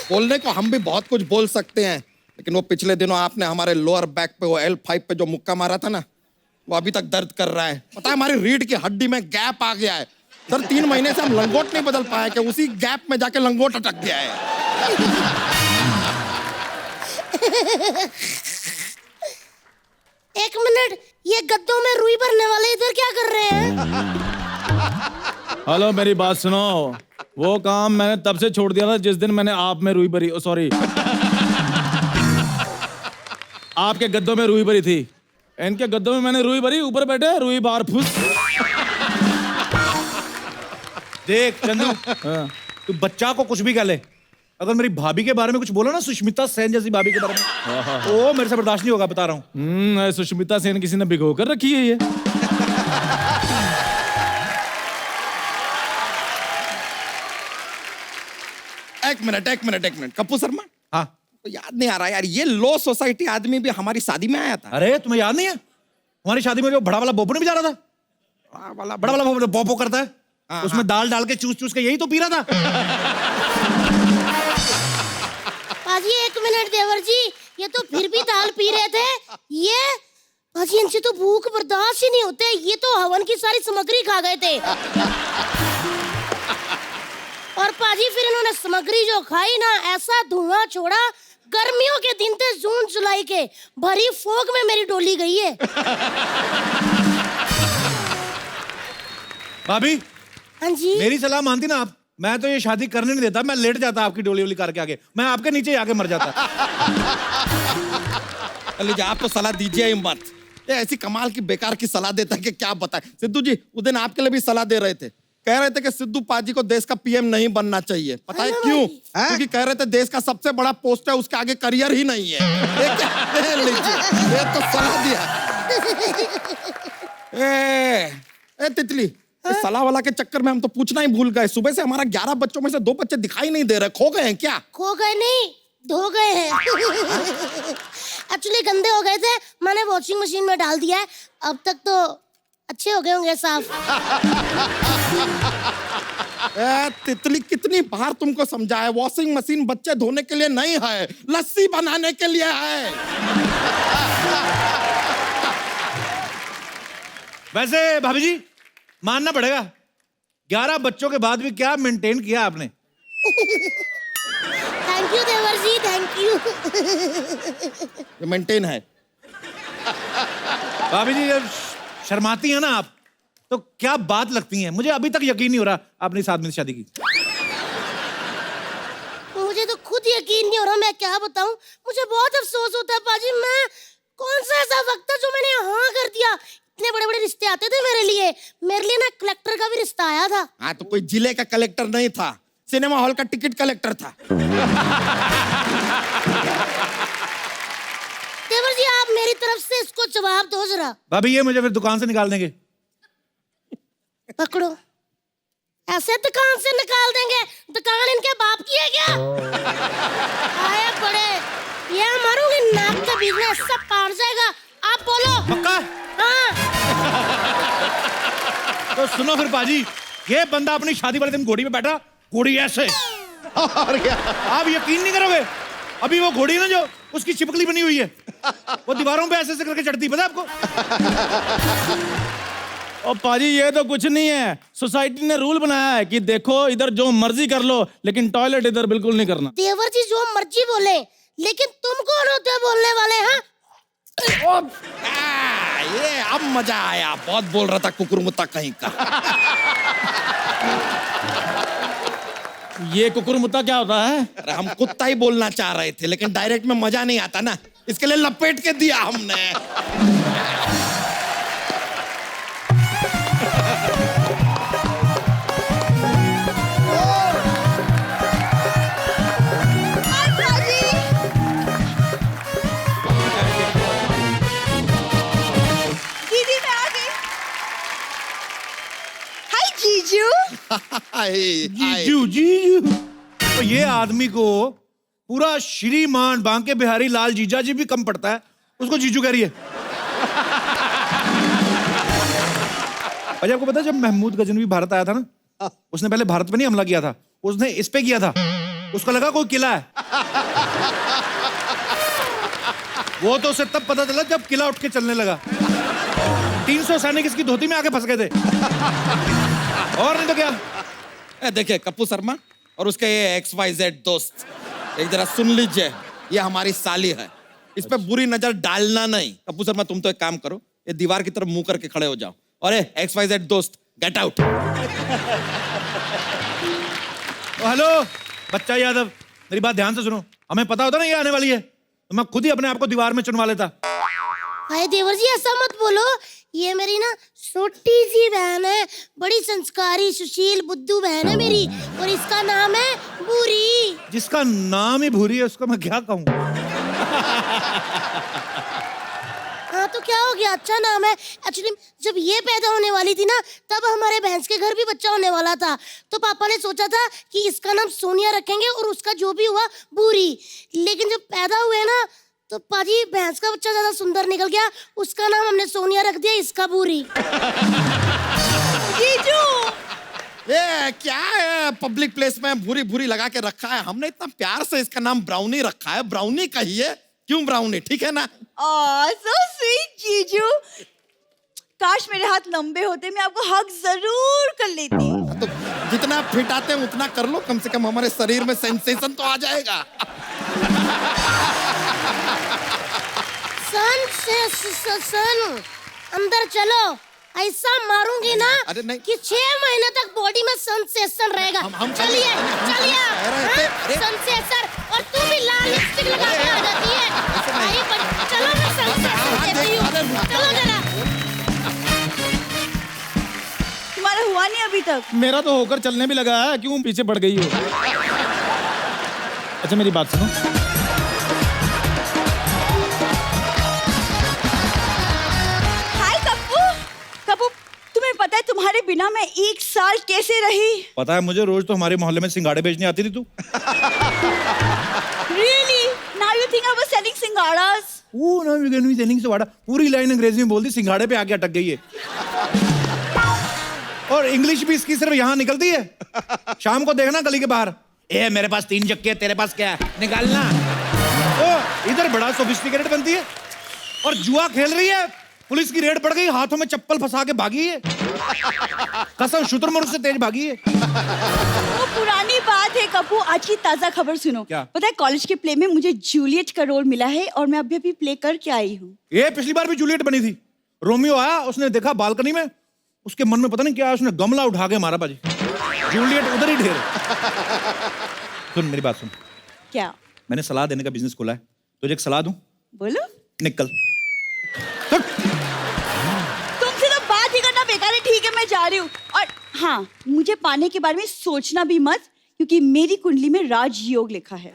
बोलने को हम भी बहुत कुछ बोल सकते हैं, लेकिन वो पिछले दिनों आपने हमारे लोअर बैक पे वो L5 पे जो मुक्का मारा था ना, वो अभी तक दर्द कर रहा है। पता है हमारी रीढ़ की हड्डी में गैप आ गया है सर। 3 महीने से हम लंगोट नहीं बदल पाए कि उसी गैप में जाके लंगोट अटक गया है। एक मिनट, ये गद्दों में रुई भरने वाले इधर क्या कर रहे हैं? हेलो मेरी बात सुनो, वो काम मैंने तब से छोड़ दिया था जिस दिन मैंने आप में रुई भरी, सॉरी आपके गद्दों में रुई भरी थी। इनके गद्दों में मैंने रुई भरी, ऊपर बैठे रुई बार फुस। देख चंदू तू बच्चा को कुछ भी कह ले, अगर मेरी भाभी के बारे में कुछ बोला ना, सुष्मिता सेन जैसी भाभी के बारे में, वो मेरे से बर्दाश्त नहीं होगा, बता रहा हूँ। सुष्मिता सेन किसी ने भिगो कर रखी है ये। एक मिनट कपूर शर्मा, हाँ तो याद नहीं आ रहा यार, ये लो सोसाइटी आदमी भी हमारी शादी में आया था। अरे तुम्हें याद नहीं है हमारी शादी में जो बड़ा वाला बोपो नहीं भी जा रहा था? बड़ा वाला बोपो बोपो करता है, उसमें दाल डाल के चूस चूस के यही तो पी रहा था। पाजी एक मिनट देवर जी, ये तो फिर भी दाल पी रहे थे। ये पाजी इनसे तो भूख बर्दाश्त ही नहीं होते, ये तो हवन की सारी सामग्री खा गए थे। और पाजी फिर इन्होंने सामग्री जो खाई ना, ऐसा धुआं छोड़ा, गर्मियों के दिन थे जून जुलाई के, भरी फोग में मेरी डोली गई है। भाभी हाँ जी, मेरी सलाह मानती ना आप, मैं तो ये शादी करने नहीं देता, मैं लेट जाता आपकी डोली वोली कार के आगे, मैं आपके नीचे ही आके मर जाता। लीजिए आप तो सलाह दीजिए ही मत, ये ऐसी कमाल की बेकार की सलाह देता है कि क्या बताएं। सिद्धू जी उस दिन आपके लिए भी सलाह दे रहे थे, कह रहे थे कि सिद्धू पाजी को देश का पीएम नहीं बनना चाहिए। पता है क्यों? क्योंकि कह रहे थे देश का सबसे बड़ा पोस्ट है, उसके आगे करियर ही नहीं है। लीजिए ये तो सलाह दिया। ए तितली, इस सलाह वाला के चक्कर में हम तो पूछना ही भूल गए। सुबह से हमारा 11 बच्चों में से 2 बच्चे दिखाई नहीं दे रहे, खो गए हैं क्या? खो गए नहीं, धो गए हैं। एक्चुअली गंदे हो गए थे, मैंने वॉशिंग मशीन में डाल दिया है, अब तक तो अच्छे हो गए होंगे साफ। तितली कितनी बार तुमको समझाया, वॉशिंग मशीन बच्चे धोने के लिए नहीं है, लस्सी बनाने के लिए है। वैसे भाभी जी मानना पड़ेगा, 11 बच्चों के बाद भी क्या मेंटेन किया आपने। थैंक यू देवर जी, थैंक यू। मेंटेन है। भाभी जी जब शर्माती हैं ना आप, तो क्या बात लगती हैं, मुझे अभी तक यकीन नहीं हो रहा आपने इस आदमी से शादी की। मुझे तो खुद यकीन नहीं हो रहा, मैं क्या बताऊं, मुझे बहुत अफसोस होता है पाजी। मैं कौन सा ऐसा वक्त था जो मैंने हाँ कर दिया। इतने बड़े बड़े रिश्ते आते थे मेरे लिए ना कलेक्टर का भी रिश्ता आया था। हाँ तो कोई जिले का कलेक्टर नहीं था, सिनेमा हॉल का टिकट कलेक्टर था। देवर जी आप मेरी तरफ से इसको जवाब दो जरा। भाभी ये मुझे फिर दुकान से निकाल देंगे। पकड़ो, ऐसे दुकान से निकाल देंगे? दुकान इनके बाप की है क्या? आए बड़े, ये मारूंगी नाक का बिजनेस सब पार जाएगा। आप बोलो। पक्का? हाँ। तो सुनो फिर पाजी, ये बंदा अपनी शादी वाले दिन घोड़ी पे बैठा, घोड़ी ऐसे, और क्या? आप यकीन नहीं करोगे, अभी वो घोड़ी ना जो उसकी चिपकली बनी हुई है, वो दीवारों पे ऐसे ऐसे करके चढ़ती, पता है आपको? और पाजी ये तो कुछ नहीं है, सोसाइटी ने रूल बनाया है कि देखो इधर जो मर्जी कर लो, लेकिन टॉयलेट इधर बिल्कुल नहीं करना। देवर जी जो मर्जी बोले, लेकिन तुम कौन होते हो बोलने वाले? हाँ, ये अब मजा आया, बहुत बोल रहा था कुकुरमुत्ता कहीं का। ये कुकुरमुत्ता क्या होता है? अरे हम कुत्ता ही बोलना चाह रहे थे, लेकिन डायरेक्ट में मजा नहीं आता ना, इसके लिए लपेट के दिया हमने। दीदी मैं आ गई। हाय जीजू। जीजू जीजू। तो ये आदमी को पूरा श्रीमान बांके बिहारी लाल जीजा जी भी कम पड़ता है, उसको जीजू कह रही है। अजय आपको पता है जब महमूद गजनवी भारत आया था ना, उसने पहले भारत पे नहीं हमला किया था, उसने इस पे किया था। उसको लगा कोई किला है। वो तो उसे तब पता चला जब किला उठ के चलने लगा। 300 सैनिक इसकी धोती में आके फंस गए थे। और नहीं तो क्या। देखिए कप्पू शर्मा और उसके ये XYZ दोस्त, एक जरा सुन लीजिए, ये हमारी साली है, इस पे बुरी नजर डालना नहीं। कप्पू शर्मा तुम तो एक काम करो, ये दीवार की तरफ मुंह करके खड़े हो जाओ, और ये XYZ दोस्त गेट आउट। हेलो बच्चा यादव, मेरी बात ध्यान से सुनो। हमें पता होता ना ये आने वाली है, तो मैं खुद ही अपने आप को दीवार में चुनवा लेता। भाई देवर जी ऐसा मत बोलो, ये मेरी ना छोटी सी बहन है, बड़ी संस्कारी सुशील बुद्धू बहन है मेरी, और इसका नाम है भूरी। जिसका नाम ही भूरी है उसको मैं क्या कहूँ। हाँ तो क्या हो गया, अच्छा नाम है। एक्चुअली जब ये पैदा होने वाली थी ना, तब हमारे भैंस के घर भी बच्चा होने वाला था, तो पापा ने सोचा था कि इसका नाम सोनिया रखेंगे और उसका जो भी हुआ भूरी। लेकिन जब पैदा हुए ना, तो पाजी भैंस का बच्चा ज्यादा सुंदर निकल गया, उसका नाम हमने सोनिया रख दिया, इसका भूरी। जीजू ये क्या है, पब्लिक प्लेस में भूरी भूरी लगा के रखा है, हमने इतना प्यार से इसका नाम ब्राउनी रखा है। ब्राउनी कहिए, क्यों ब्राउनी, ठीक है ना? सो स्वीट जीजू। काश मेरे हाथ लंबे होते, मैं आपको हक जरूर कर लेती। तो जितना फिट आते हैं उतना कर लो, कम से कम हमारे शरीर में सेंसेशन तो आ जाएगा। सन अंदर चलो, ऐसा मारूंगी ना अरे नहीं। कि 6 महीने तक बॉडी में सेंसेशन रहेगा। चलिए चलिए, सेंसेशन, और तू भी लाल लिपस्टिक लगा के आ जाती है। चलो मैं सेंसेशन देती हूँ, चलो जरा। तुम्हारा हुआ नहीं अभी तक? मेरा तो होकर चलने भी लगा है, क्यों पीछे पड़ गई हो? अच्छा मेरी बात सुनो, हाय कप्पू। कप्पू तुम्हें पता है तुम्हारे बिना मैं 1 साल कैसे रही? पता है मुझे, रोज तो हमारे मोहल्ले में सिंगाड़े बेचने आती थी तू। Really? Now you think I was selling सिंगाड़ास? वो ना विगनवी सेलिंग से वाड़ा, पूरी लाइन अंग्रेजी में बोल दी, सिंगाड़े पे आके अटक गई है। और इंग्लिश भी इसकी सिर्फ यहाँ निकलती है। शाम को देखना गली के बाहर, ए मेरे पास 3 चक्के है, तेरे पास क्या है, निकालना। ओ इधर बड़ा सोफिस्टिकेटेड बनती है, और जुआ खेल रही है, पुलिस की रेड पड़ गई, हाथों में चप्पल फंसा के भागी है। कसम शुतुरमुर्ग से तेज भागी है। वो पुरानी बात है कप्पू, आज की ताजा खबर सुनो। क्या? पता है कॉलेज के प्ले में मुझे जूलियट का रोल मिला है, और मैं अभी प्ले करके आई हूँ। ये पिछली बार भी जूलियट बनी थी। रोमियो आया, उसने देखा बालकनी में, उसके मन में पता नहीं क्या, उसने गमला उठा के मारा बाजी। जूलियट उधर ही ढेर। सुन मेरी बात सुन, क्या? मैंने सलाह देने का बिजनेस खोला है, तुझे एक सलाह दूं? बोलो। निकल। तुमसे तो बात ही करना बेकार है, ठीक है मैं जा रही हूँ। और हाँ, मुझे पाने के बारे में सोचना भी मत, क्योंकि मेरी कुंडली में राजयोग लिखा है।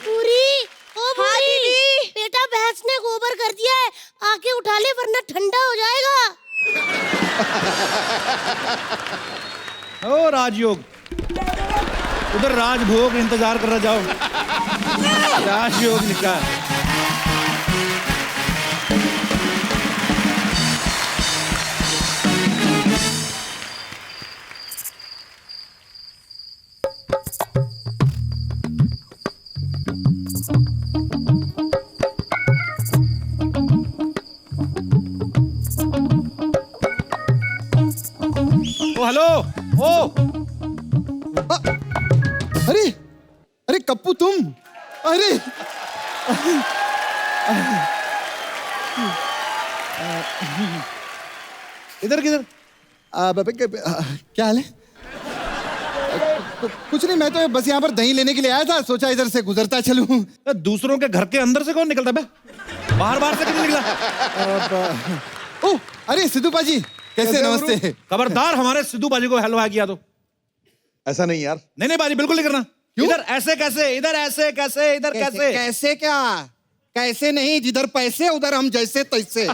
पूरी, ओ हाँ पूरी, दीदी। बेटा भैंस ने गोबर कर दिया है, आके उठा ले वरना ठंडा हो जाएगा। ओ राजयोग, उधर राजभोग इंतजार कर रहा, जाओ। राजयोग लिखा है। ओ हेलो, ओ अरे अरे कप्पू तुम, अरे इधर किधर? क्या हाल है? कुछ नहीं, मैं तो बस यहाँ पर दही लेने के लिए आया था, सोचा इधर से गुजरता चलूं। दूसरों के घर के अंदर से कौन निकलता बे? बाहर बाहर से क्यों निकला? ओह अरे सिद्धू पाजी, कैसे? नमस्ते। खबरदार हमारे सिद्धू बाजी को हेलो किया तो। ऐसा नहीं यार। नहीं बाजी बिल्कुल नहीं करना। इधर ऐसे कैसे, इधर ऐसे कैसे, इधर कैसे? कैसे क्या? कैसे नहीं, जिधर पैसे उधर हम जैसे तैसे।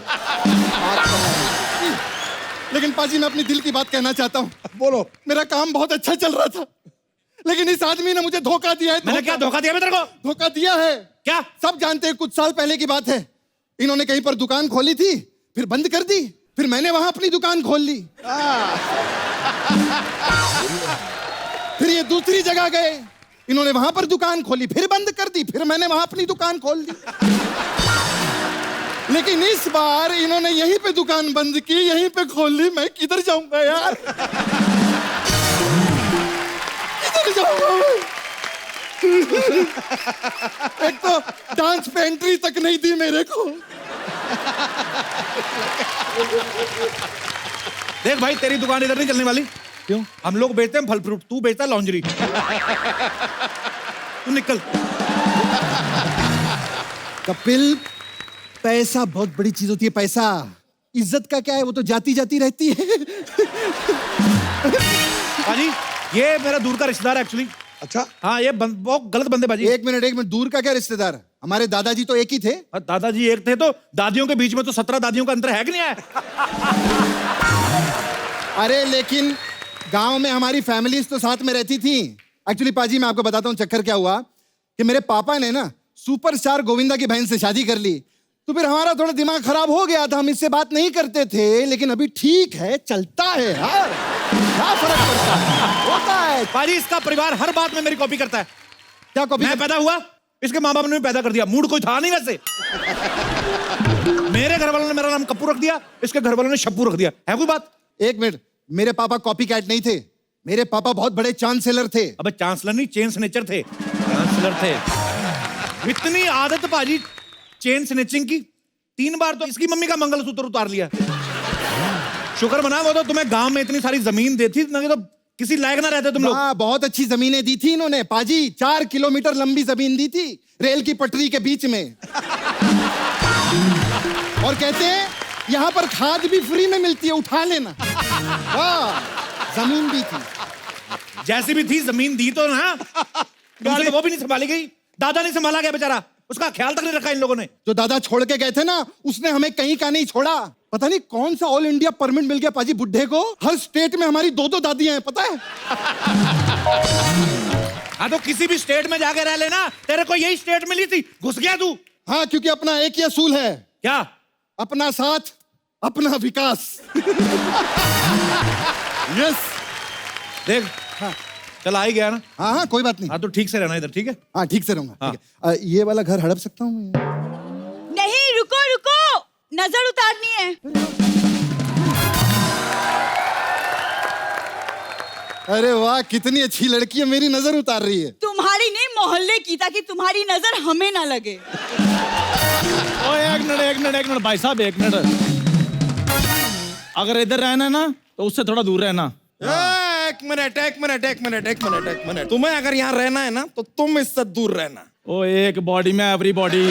लेकिन पाजी मैं अपनी दिल की बात कहना चाहता हूँ। बोलो। मेरा काम बहुत अच्छा चल रहा था, लेकिन इस आदमी ने मुझे धोखा दिया है। मैंने क्या धोखा दिया तेरे को? धोखा दिया है। क्या? सब जानते हैं, कुछ साल पहले की बात है। इन्होंने कहीं पर दुकान खोली थी, फिर बंद कर दी, फिर मैंने वहां अपनी दुकान खोल ली। फिर ये दूसरी जगह गए, इन्होंने वहां पर दुकान खोली, फिर बंद कर दी, फिर मैंने वहां अपनी दुकान खोल दी। लेकिन इस बार इन्होंने यहीं पे दुकान बंद की, यहीं पे खोल ली। मैं किधर जाऊंगा यार? किधर जाऊंगा मैं? एक तो डांस पे एंट्री तक नहीं दी मेरे को। देख भाई, तेरी दुकान इधर नहीं चलने वाली। क्यों? हम लोग बेचते हैं फल फ्रूट, तू बेचता है लॉन्जरी। तू निकल। कपिल, पैसा बहुत बड़ी चीज होती है। पैसा, इज्जत का क्या है, वो तो जाती जाती रहती है। बाजी ये मेरा दूर का रिश्तेदार है एक्चुअली। अच्छा। हाँ, ये बहुत गलत बंदे बाजी। एक मिनट, दूर का क्या रिश्तेदार? हमारे दादाजी तो एक ही थे। दादाजी एक थे तो दादियों के बीच में तो 17 दादियों का अंतर है कि नहीं है? अरे लेकिन गांव में हमारी फैमिलीज तो साथ में रहती थी। एक्चुअली पाजी मैं आपको बताता हूँ चक्कर क्या हुआ कि मेरे पापा ने ना सुपरस्टार गोविंदा की बहन से शादी कर ली, तो फिर हमारा थोड़ा दिमाग खराब हो गया था। हम इससे बात नहीं करते थे, लेकिन अभी ठीक है, चलता है यार। क्या फर्क पड़ता है? होता है। पाजी इसका परिवार हर बात में मेरी कॉपी करता है। क्या कॉपी? मैं पैदा हुआ, इसके माँ बाप ने भी पैदा कर दिया। मूड कोई था नहीं वैसे। मेरे घर वालों ने मेरा नाम कप्पू रख दिया, इसके घर वालों ने शप्पू रख दिया। है कोई बात? एक मिनट, मेरे पापा कॉपी कैट नहीं थे। मेरे पापा बहुत बड़े चांसलर थे। अबे चांसलर नहीं, चेन स्नेचर थे। चांसलर थे। इतनी आदत पाजी चेन स्नेचिंग की, 3 बार तो इसकी मम्मी का मंगलसूत्र उतार लिया। शुक्र मना, वो तो तुम्हें गांव में इतनी सारी जमीन देती, नहीं तो किसी लायक ना रहते तुम लोग। हाँ, बहुत अच्छी जमीनें दी थी इन्होंने पाजी। 4 किलोमीटर लंबी जमीन दी थी, रेल की पटरी के बीच में। और कहते हैं यहाँ पर खाद भी फ्री में मिलती है, उठा लेना। वाह, जमीन भी थी। जैसी भी थी जमीन दी तो ना, तुमसे तो वो भी नहीं संभाली गई। दादा नहीं संभाला गया बेचारा, उसका ख्याल तक नहीं रखा इन लोगों ने। जो दादा छोड़ के गए थे ना, उसने हमें कहीं का नहीं छोड़ा। पता नहीं कौन सा ऑल इंडिया परमिट मिल गया पाजी बुड्ढे को। हर स्टेट में हमारी 2-2 दादियां हैं, पता है? हाँ तो किसी भी स्टेट में जाके रह लेना, तेरे को यही स्टेट मिली थी, घुस गया तू। हाँ, क्योंकि अपना एक ही असूल है। क्या? अपना साथ, अपना विकास। यस। देख, हाँ, चल आ ही गया ना। हाँ हाँ, कोई बात नहीं। हाँ तो ठीक से रहना इधर, ठीक है? हाँ, ठीक से रहूंगा। हाँ। ठीक है। ये वाला घर हड़प सकता हूँ मैं? नहीं, रुको रुको, नजर उतारनी है। अरे वाह, कितनी अच्छी लड़की है, मेरी नजर उतार रही है। तुम्हारी नहीं, मोहल्ले की, ताकि तुम्हारी नजर हमें ना लगे। एक मिनट भाई साहब, एक मिनट। अगर इधर रहना ना तो उससे थोड़ा दूर रहना। एक मिनट। तुम्हें अगर यहाँ रहना है ना तो तुम इससे दूर रहना। ओ, एक बॉडी में एवरी बॉडी।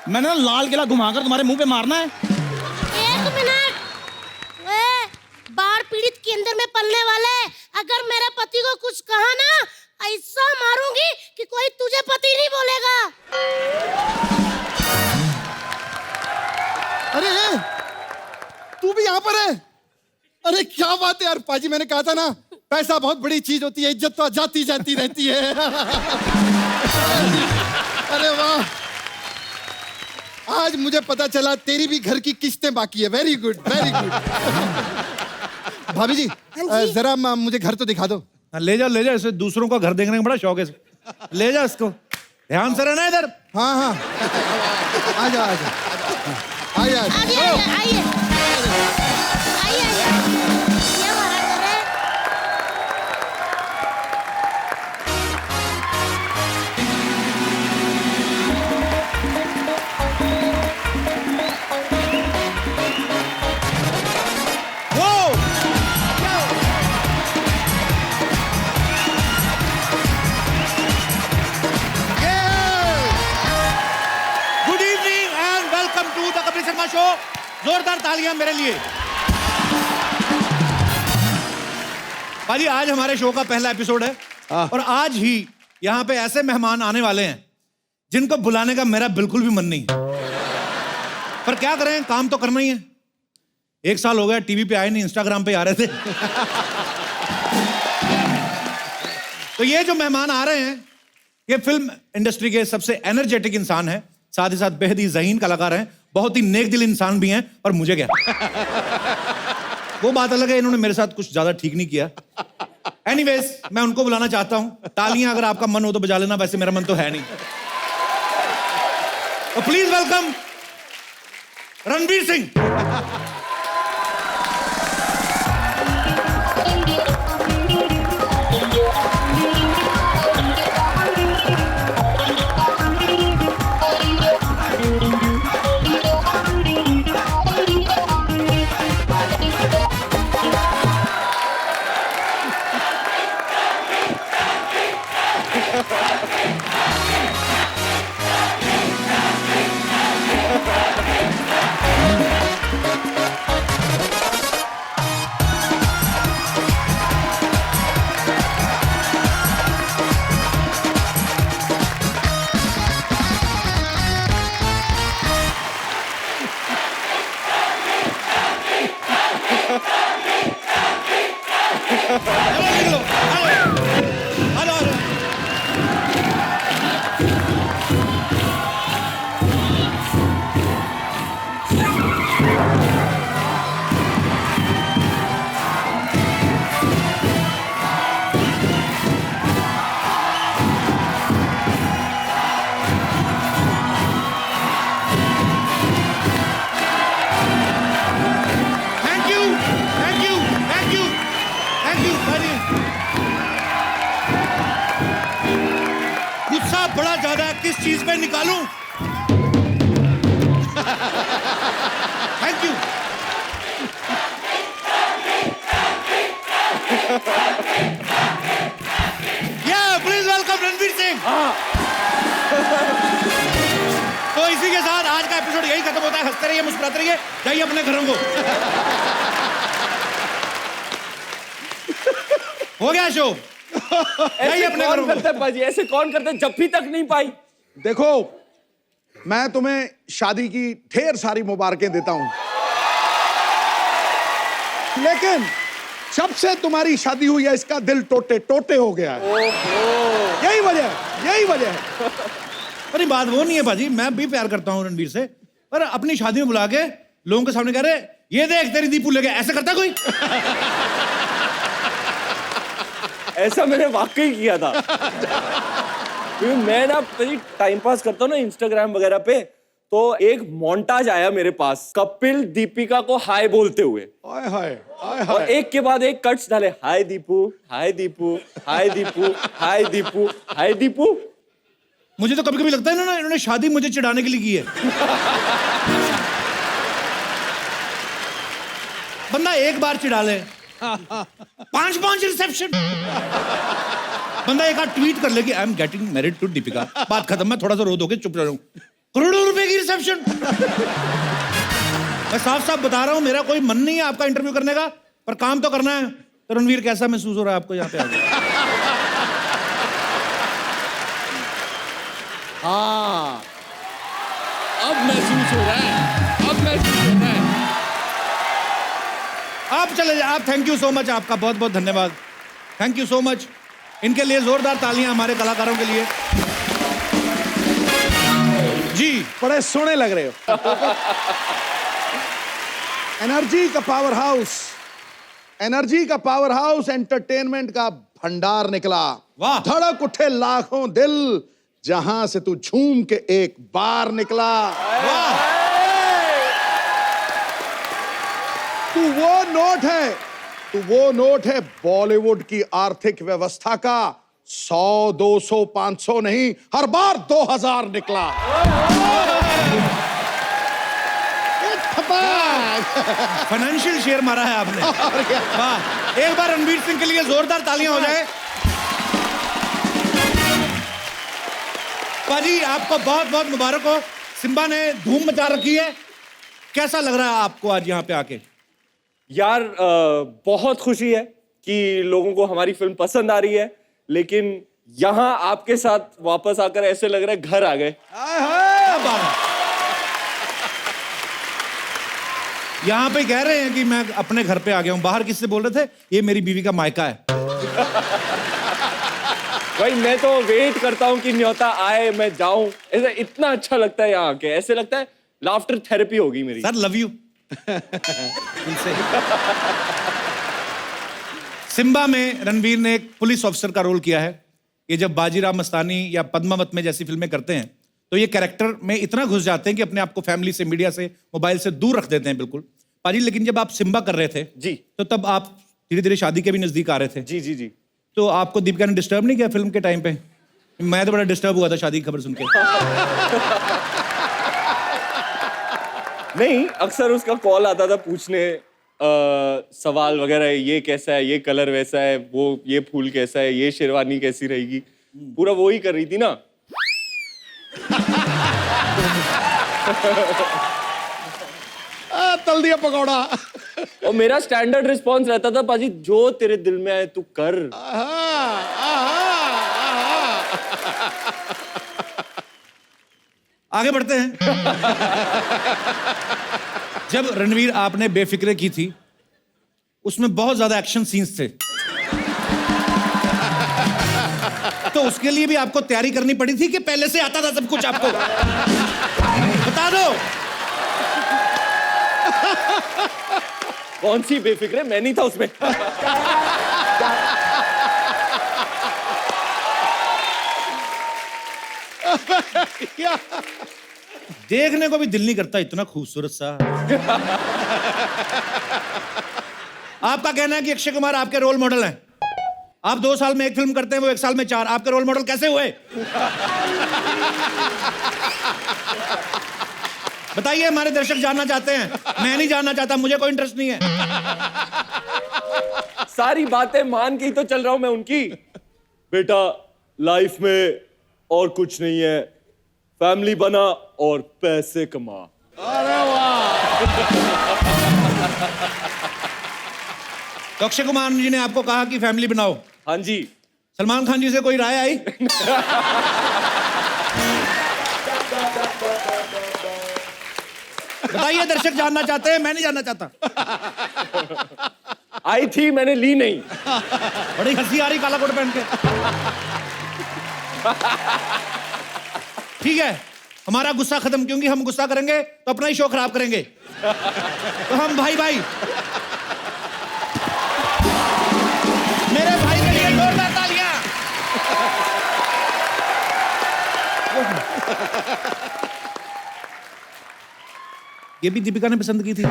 मैंने ना लाल किला घुमाकर तुम्हारे मुंह पे मारना है। 1 मिनट। बाढ़ पीड़ित केंद्र में पलने वाले, अगर मेरे पति को कुछ कहा ना, ऐसा मारूंगी कि कोई तुझे पति नहीं बोलेगा। अरे तू भी यहाँ पर है? अरे क्या बात है यार पाजी, मैंने कहा था ना, पैसा बहुत बड़ी चीज होती है, इज्जत तो जाती जाती रहती है। अरे वाह, आज मुझे पता चला तेरी भी घर की किस्तें बाकी है। Very good, very good. भाभी जी, जरा मुझे घर तो दिखा दो। ले जाओ, इसे दूसरों का घर देखने का बड़ा शौक है। ले जाओ इसको, ध्यान से रहना इधर। हाँ हाँ, आ जाओ। आइए। ये हमारा घर है। का शो, जोरदार तालियां मेरे लिए। भाजी आज हमारे शो का पहला एपिसोड है और आज ही यहाँ पे ऐसे मेहमान आने वाले हैं जिनको बुलाने का मेरा बिल्कुल भी मन नहीं, पर क्या करें, काम तो करना ही है। 1 साल हो गया टीवी पे आए नहीं, इंस्टाग्राम पे आ रहे थे। तो ये जो मेहमान आ रहे हैं ये फिल्म इंडस्ट्री के सबसे एनर्जेटिक इंसान है, साथ ही साथ बेहद ही ज़हीन कलाकार हैं, बहुत ही नेक दिल इंसान भी हैं। और मुझे क्या, वो बात अलग है, इन्होंने मेरे साथ कुछ ज्यादा ठीक नहीं किया। एनीवेज मैं उनको बुलाना चाहता हूं। तालियां अगर आपका मन हो तो बजा लेना, वैसे मेरा मन तो है नहीं। तो प्लीज वेलकम रणवीर सिंह। बड़ा ज्यादा किस चीज पे निकालूं? Thank you. Please welcome Ranveer Singh. तो इसी के साथ आज का एपिसोड यही खत्म होता है। हंसते रहिए, मुस्कुराते रहिए, जाइए अपने घरों को। हो गया शो। अपने कौन करते हैं बाजी, ऐसे कौन करते हैं? जप्फी तक नहीं पाई। देखो मैं तुम्हें शादी की ढेर सारी मुबारकें देता हूं, लेकिन जब से तुम्हारी शादी हुई है इसका दिल टोटे टोटे हो गया है। यही वजह है, यही वजह है। अरे बात वो नहीं है बाजी, मैं भी प्यार करता हूँ रणवीर से, पर अपनी शादी में बुला के लोगों के सामने कह रहे ये देख तेरी दीपू ले गया, ऐसे करता कोई? ऐसा मैंने वाकई किया था। क्योंकि मैं ना टाइम पास करता हूँ ना इंस्टाग्राम वगैरह पे, तो एक मोन्टाज आया मेरे पास कपिल दीपिका को हाय बोलते हुए। हाय हाय हाय हाय। और एक के बाद एक कट्स डाले, हाय दीपू, हाय दीपू, हाय दीपू, हाय दीपू, हाय दीपू। मुझे तो कभी कभी लगता है ना इन्होंने शादी मुझे चिढ़ाने के लिए की है। बंदा एक बार चिढ़ा ले, 5 रिसेप्शन। बंदा एक बार ट्वीट कर ले कि I am getting married to Deepika, बात खत्म। मैं थोड़ा सा रो दोगे, चुप रहूं। करोड़ों रुपए की रिसेप्शन। मैं साफ साफ बता रहा हूं, मेरा कोई मन नहीं है आपका इंटरव्यू करने का, पर काम तो करना है। तो रणवीर कैसा महसूस हो रहा है आपको यहाँ पे आके? हाँ अब महसूस हो रहा है, अब महसूस हो रहा है। आप चले जाए, आप। थैंक यू सो मच, आपका बहुत बहुत धन्यवाद। Thank you so much. इनके लिए जोरदार तालियां हमारे कलाकारों के लिए। जी बड़े सोने लग रहे हो। एनर्जी का पावर हाउस, एनर्जी का पावर हाउस, एंटरटेनमेंट का भंडार निकला। वाह। धड़क उठे लाखों दिल जहां से तू झूम के एक बार निकला। वाह। तू वो नोट है, तू वो नोट है बॉलीवुड की आर्थिक व्यवस्था का। 100, 200, 500 नहीं, हर बार 2000 निकला। फाइनेंशियल शेयर मारा है आपने। वाह। एक बार रणवीर सिंह के लिए जोरदार तालियां हो जाए। पाजी आपको बहुत बहुत मुबारक हो। सिम्बा ने धूम मचा रखी है। कैसा लग रहा है आपको आज यहाँ पे आके? यार बहुत खुशी है कि लोगों को हमारी फिल्म पसंद आ रही है, लेकिन यहाँ आपके साथ वापस आकर ऐसे लग रहा है घर आ गए। यहाँ पे कह रहे हैं कि मैं अपने घर पे आ गया हूँ। बाहर किससे बोल रहे थे? ये मेरी बीवी का मायका है। भाई मैं तो वेट करता हूँ कि न्योता आए, मैं जाऊं। ऐसा इतना अच्छा लगता है यहाँ आके, ऐसे लगता है लाफ्टर थेरेपी होगी मेरी। Sir love you. सिम्बा में रणवीर ने एक पुलिस ऑफिसर का रोल किया है। ये जब बाजीराव मस्तानी या पद्मावत में जैसी फिल्में करते हैं तो ये कैरेक्टर में इतना घुस जाते हैं कि अपने आप को फैमिली से, मीडिया से, मोबाइल से दूर रख देते हैं बिल्कुल। पाजी, लेकिन जब आप सिम्बा कर रहे थे जी, तो तब आप धीरे धीरे शादी के भी नजदीक आ रहे थे। जी जी जी। तो आपको दीपिका ने डिस्टर्ब नहीं किया फिल्म के टाइम पे? मैं तो बड़ा डिस्टर्ब हुआ था शादी की खबर सुन के। नहीं, अक्सर उसका कॉल आता था पूछने सवाल वगैरह, ये कैसा है, ये कलर वैसा है, वो ये फूल कैसा है, ये शेरवानी कैसी रहेगी, पूरा वो ही कर रही थी ना। तल दिया पकौड़ा। और मेरा स्टैंडर्ड रिस्पॉन्स रहता था, पाजी जो तेरे दिल में आए तू कर। आगे बढ़ते हैं। जब रणवीर आपने बेफिक्रे की थी उसमें बहुत ज्यादा एक्शन सीन्स थे, तो उसके लिए भी आपको तैयारी करनी पड़ी थी कि पहले से आता था सब कुछ आपको? बता दो। कौन सी बेफिक्रे? मैं नहीं था उसमें। देखने को भी दिल नहीं करता, इतना खूबसूरत सा। आपका कहना है कि अक्षय कुमार आपके रोल मॉडल हैं। आप 2 साल में 1 फिल्म करते हैं, वो 1 साल में 4। आपके रोल मॉडल कैसे हुए? बताइए, हमारे दर्शक जानना चाहते हैं। मैं नहीं जानना चाहता, मुझे कोई इंटरेस्ट नहीं है। सारी बातें मान के ही तो चल रहा हूं मैं उनकी। बेटा लाइफ में और कुछ नहीं है, फैमिली बना और पैसे कमा। अरे वाह। तो अक्षय कुमार जी ने आपको कहा कि फैमिली बनाओ? हाँ जी। सलमान खान जी से कोई राय आई? बताइए, दर्शक जानना चाहते हैं, मैं नहीं जानना चाहता। आई थी, मैंने ली नहीं। बड़ी हंसी आ रही काला कोट पहन के। ठीक है, हमारा गुस्सा खत्म, क्योंकि हम गुस्सा करेंगे तो अपना ही शो खराब करेंगे। तो हम भाई भाई, मेरे भाई के लिए जोरदार तालियां। ये भी दीपिका ने पसंद की थी।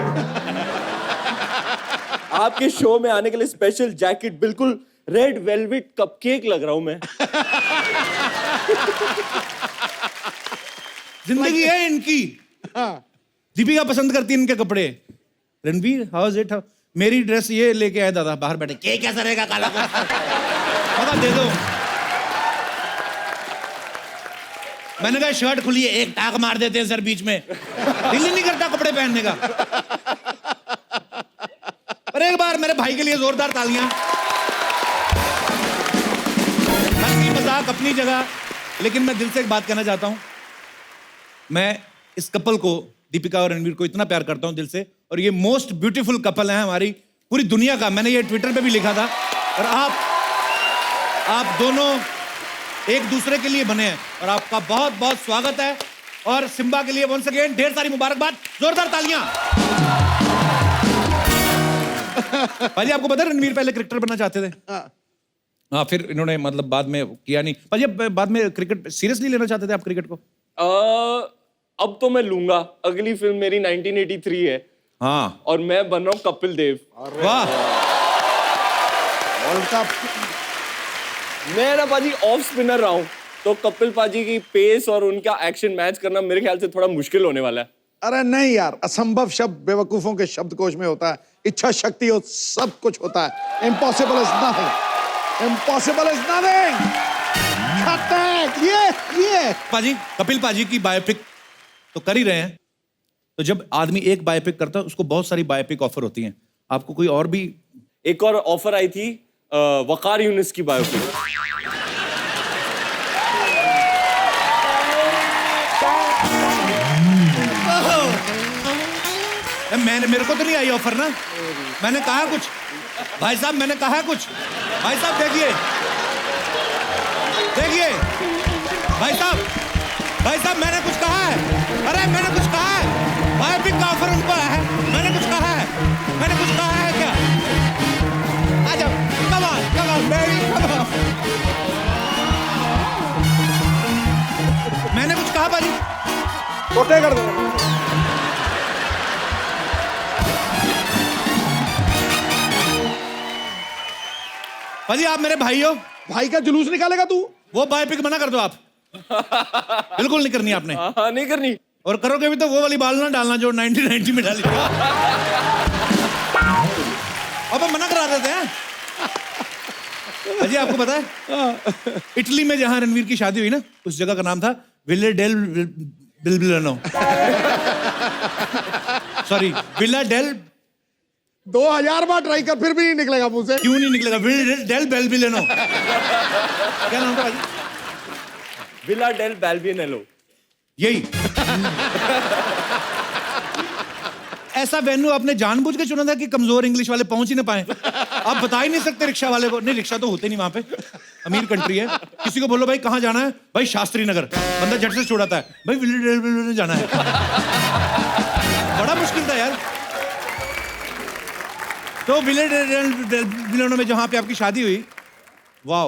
आपके शो में आने के लिए स्पेशल जैकेट, बिल्कुल रेड वेलवेट कपकेक लग रहा हूं मैं। जिंदगी है इनकी। दीपिका पसंद करती है इनके कपड़े। Ranveer, how is it? मेरी ड्रेस ये लेके आए दादा बाहर बैठे, के कैसा रहेगा काला पता दे दो। मैंने कहा शर्ट खुली है, एक टाक मार देते हैं सर बीच में, दिल ही नहीं करता कपड़े पहनने का। पर एक बार मेरे भाई के लिए जोरदार तालियां। हंसी मजाक अपनी जगह, लेकिन मैं दिल से एक बात कहना चाहता हूं। मैं इस कपल को, दीपिका और रणवीर को, इतना प्यार करता हूं दिल से, और ये मोस्ट ब्यूटीफुल कपल है हमारी पूरी दुनिया का। मैंने ये ट्विटर पे भी लिखा था, और आप दोनों एक दूसरे के लिए बने हैं, और आपका बहुत बहुत स्वागत है। और सिम्बा के लिए वंस अगेन ढेर सारी मुबारकबाद, जोरदार तालियां। भाजी, आपको पता है रणवीर पहले क्रिकेटर बनना चाहते थे? हाँ, फिर इन्होंने मतलब बाद में किया नहीं। भाजी, बाद में क्रिकेट सीरियसली लेना चाहते थे आप क्रिकेट को? अब तो मैं लूंगा। अगली फिल्म मेरी 1983 है। हाँ, और मैं बन रहा हूँ कपिल देव। वाह। World cup. मैं ना पाजी ऑफ स्पिनर रहा हूँ, तो कपिल पाजी की पेस और उनका एक्शन मैच करना मेरे ख्याल से थोड़ा मुश्किल होने वाला है। अरे नहीं यार, असंभव शब्द बेवकूफों के शब्दकोश में होता है, इच्छा शक्ति हो सब कुछ होता है। Impossible is nothing, impossible is nothing. ये पाजी, कपिल पाजी की बायोपिक तो कर ही रहे हैं, तो जब आदमी एक बायोपिक करता है उसको बहुत सारी बायोपिक ऑफर होती हैं। आपको कोई और भी? एक और ऑफर आई थी वकार यूनिस की बायोपिक। मेरे को तो नहीं आई ऑफर ना। मैंने कहा कुछ भाई साहब, मैंने कहा कुछ भाई साहब। देखिए देखिए भाई साहब मैंने कुछ कहा है। अरे मैंने कुछ कहा है, बायोपिक का ऑफर उनको आया है। मैंने कुछ कहा है, मैंने कुछ कहा है क्या? आ जाओ, come on baby, come on. मैंने कुछ कहा भाजी? छोटे कर दो। भाजी आप मेरे भाई हो। भाई का जुलूस निकालेगा तू? वो बायोपिक मना कर दो आप। बिल्कुल नहीं करनी आपने। हाँ नहीं करनी। और करोगे भी तो वो वाली बाल ना डालना जो 1990 में डाली थी। अब हम मना करा देते हैं। अजय आपको पता है इटली में जहां रणवीर की शादी हुई ना, उस जगह का नाम था Villa del Balbianello. Sorry, Villa del. 2000 बार ट्राई कर फिर भी नहीं निकलेगा मुंह से। क्यों नहीं निकलेगा? Villa del Balbianello. क्या नाम था भाई? Villa del Balbianello. यही। ऐसा वेन्यू आपने जानबूझ के चुना था कि कमजोर इंग्लिश वाले पहुंच ही ना पाए? आप बता ही नहीं सकते रिक्शा वाले को। नहीं, रिक्शा तो होते नहीं वहां पे, अमीर कंट्री है। किसी को बोलो भाई कहाँ जाना है, भाई शास्त्री नगर, बंदा झट से छोड़ाता है भाई विले जाना है। बड़ा मुश्किल था यार। तो विले में जहां पे आपकी शादी हुई, वाह,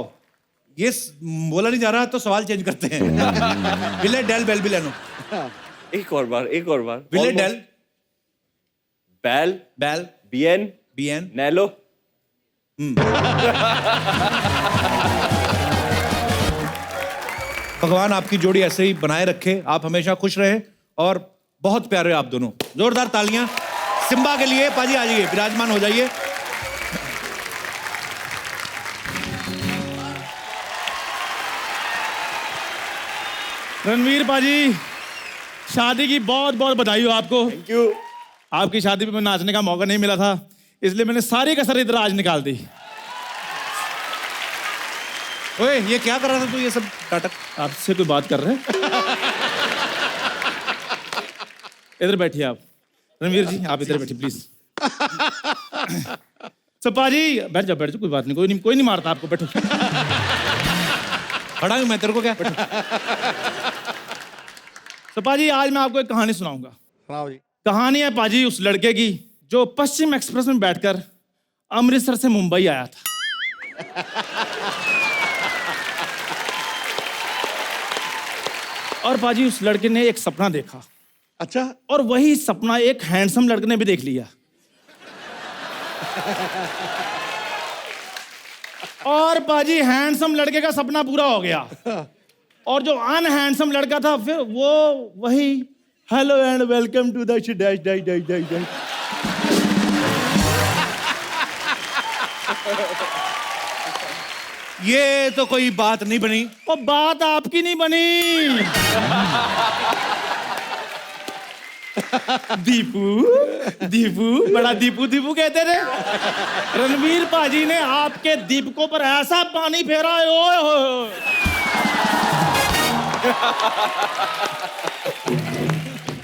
ये बोला नहीं जा रहा तो सवाल चेंज करते हैं। विले डेल बेलबिलानो। एक और बार। विले डेल बेल बीएन नेलो। भगवान आपकी जोड़ी ऐसे ही बनाए रखे, आप हमेशा खुश रहे और बहुत प्यारे आप दोनों। जोरदार तालियां सिम्बा के लिए। पाजी आ जाइए, विराजमान हो जाइए। रणवीर पाजी, शादी की बहुत बहुत बधाई हो आपको। Thank you. आपकी शादी में नाचने का मौका नहीं मिला था, इसलिए मैंने सारी कसर इधर आज निकाल दी। ओए, ये क्या कर रहा था तू? ये सब नाटक? आपसे कोई बात कर रहे हैं? इधर बैठिए आप। रणवीर जी आप इधर बैठिए प्लीज। सपा जी बैठ जाओ, कोई बात नहीं, कोई नहीं मारता आपको, बैठो। खड़ा हूं मैं, तेरे को क्या? सपा जी आज मैं आपको एक कहानी सुनाऊंगा। सुनाओ जी। कहानी है पाजी उस लड़के की जो पश्चिम एक्सप्रेस में बैठकर अमृतसर से मुंबई आया था। और पाजी उस लड़के ने एक सपना देखा। अच्छा। और वही सपना एक हैंडसम लड़के ने भी देख लिया। और पाजी हैंडसम लड़के का सपना पूरा हो गया, और जो अनहैंडसम लड़का था फिर वो वही hello and welcome to the dash dash dash dash dash. ये तो कोई बात नहीं बनी। और बात आपकी नहीं बनी। दीपू बड़ा दीपू कहते थे। रणवीर पाजी ने आपके दीपकों पर ऐसा पानी फेरा है, ओए होए।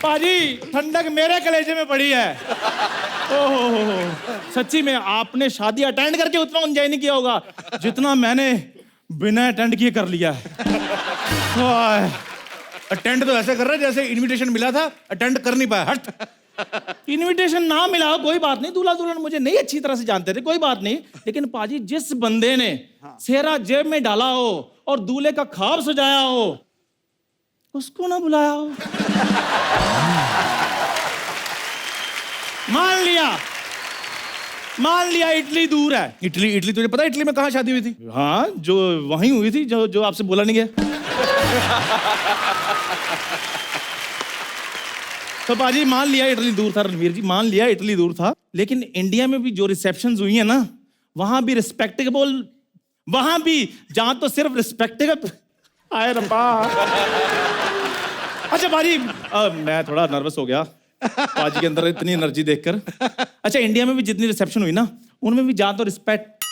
पाजी ठंडक मेरे कलेजे में पड़ी है। ओहो, सच्ची में आपने शादी अटेंड करके उतना एंजॉय नहीं किया होगा जितना मैंने बिना अटेंड किए कर लिया है। अटेंड तो ऐसे कर रहा है जैसे इनविटेशन मिला था, अटेंड कर नहीं पाया। हट। इनविटेशन ना मिला हो कोई बात नहीं, दूल्हा दुल्हन मुझे नहीं अच्छी तरह से जानते थे, कोई बात नहीं। लेकिन पाजी जिस बंदे ने सेहरा जेब में डाला हो और दूल्हे का ख्वाब सजाया हो, उसको ना बुलाया हो। मान लिया इटली दूर है। इटली तुझे पता है इटली में कहाँ शादी हुई थी? हाँ, जो वहीं हुई थी जो आपसे बोला नहीं गया। तो पाजी मान लिया इटली दूर था, रणवीर जी मान लिया इटली दूर था, लेकिन इंडिया में भी जो रिसेप्शंस हुई है ना, वहां भी रिस्पेक्टेबल, वहां भी जहां तो सिर्फ रिस्पेक्टेबल। आए रब्बा। अच्छा पाजी मैं थोड़ा नर्वस हो गया। पाजी के अंदर इतनी एनर्जी देखकर। अच्छा, इंडिया में भी जितनी रिसेप्शन हुई ना, उनमें भी जहाँ तो रिस्पेक्ट।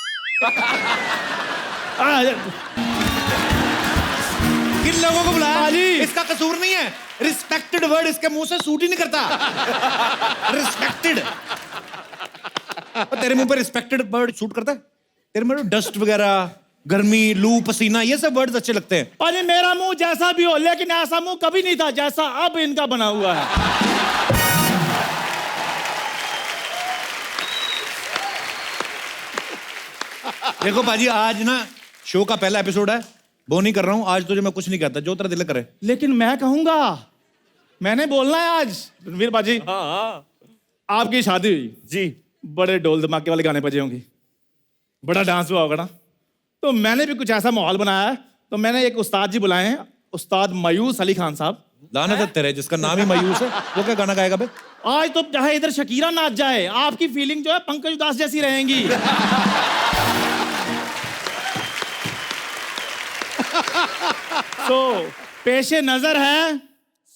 किन लोगों को बुलाया? पाजी। इसका कसूर नहीं है, रिस्पेक्टेड वर्ड इसके मुंह से सूट ही नहीं करता। रिस्पेक्टेड, तेरे मुंह पे रिस्पेक्टेड वर्ड सूट करता है? तेरे मुंह में डस्ट वगैरह, गर्मी, लू, पसीना, ये सब वर्ड्स अच्छे लगते हैं। पाजी मेरा मुंह जैसा भी हो, लेकिन ऐसा मुंह कभी नहीं था जैसा अब इनका बना हुआ है। देखो पाजी, आज ना शो का पहला एपिसोड है, वो नहीं कर रहा हूँ आज, तुझे मैं कुछ नहीं कहता, जो तेरा दिल करे। लेकिन मैं कहूंगा, मैंने बोलना है आज। रणवीर बाजी, हाँ आपकी शादी हुई जी, बड़े ढोल धमाके वाले गाने बजे होंगे, बड़ा डांस हुआ होगा ना, तो मैंने भी कुछ ऐसा माहौल बनाया है। तो मैंने एक उस्ताद जी बुलाए हैं, उस्ताद मायूस अली खान साहब। लानत है तेरे, जिसका नाम ही मायूस है, वो क्या गाना गाएगा बे? आज तो चाहे इधर शकीरा नाच जाए, आपकी फीलिंग जो है पंकज उदास जैसी रहेंगी। तो पेशे नजर है,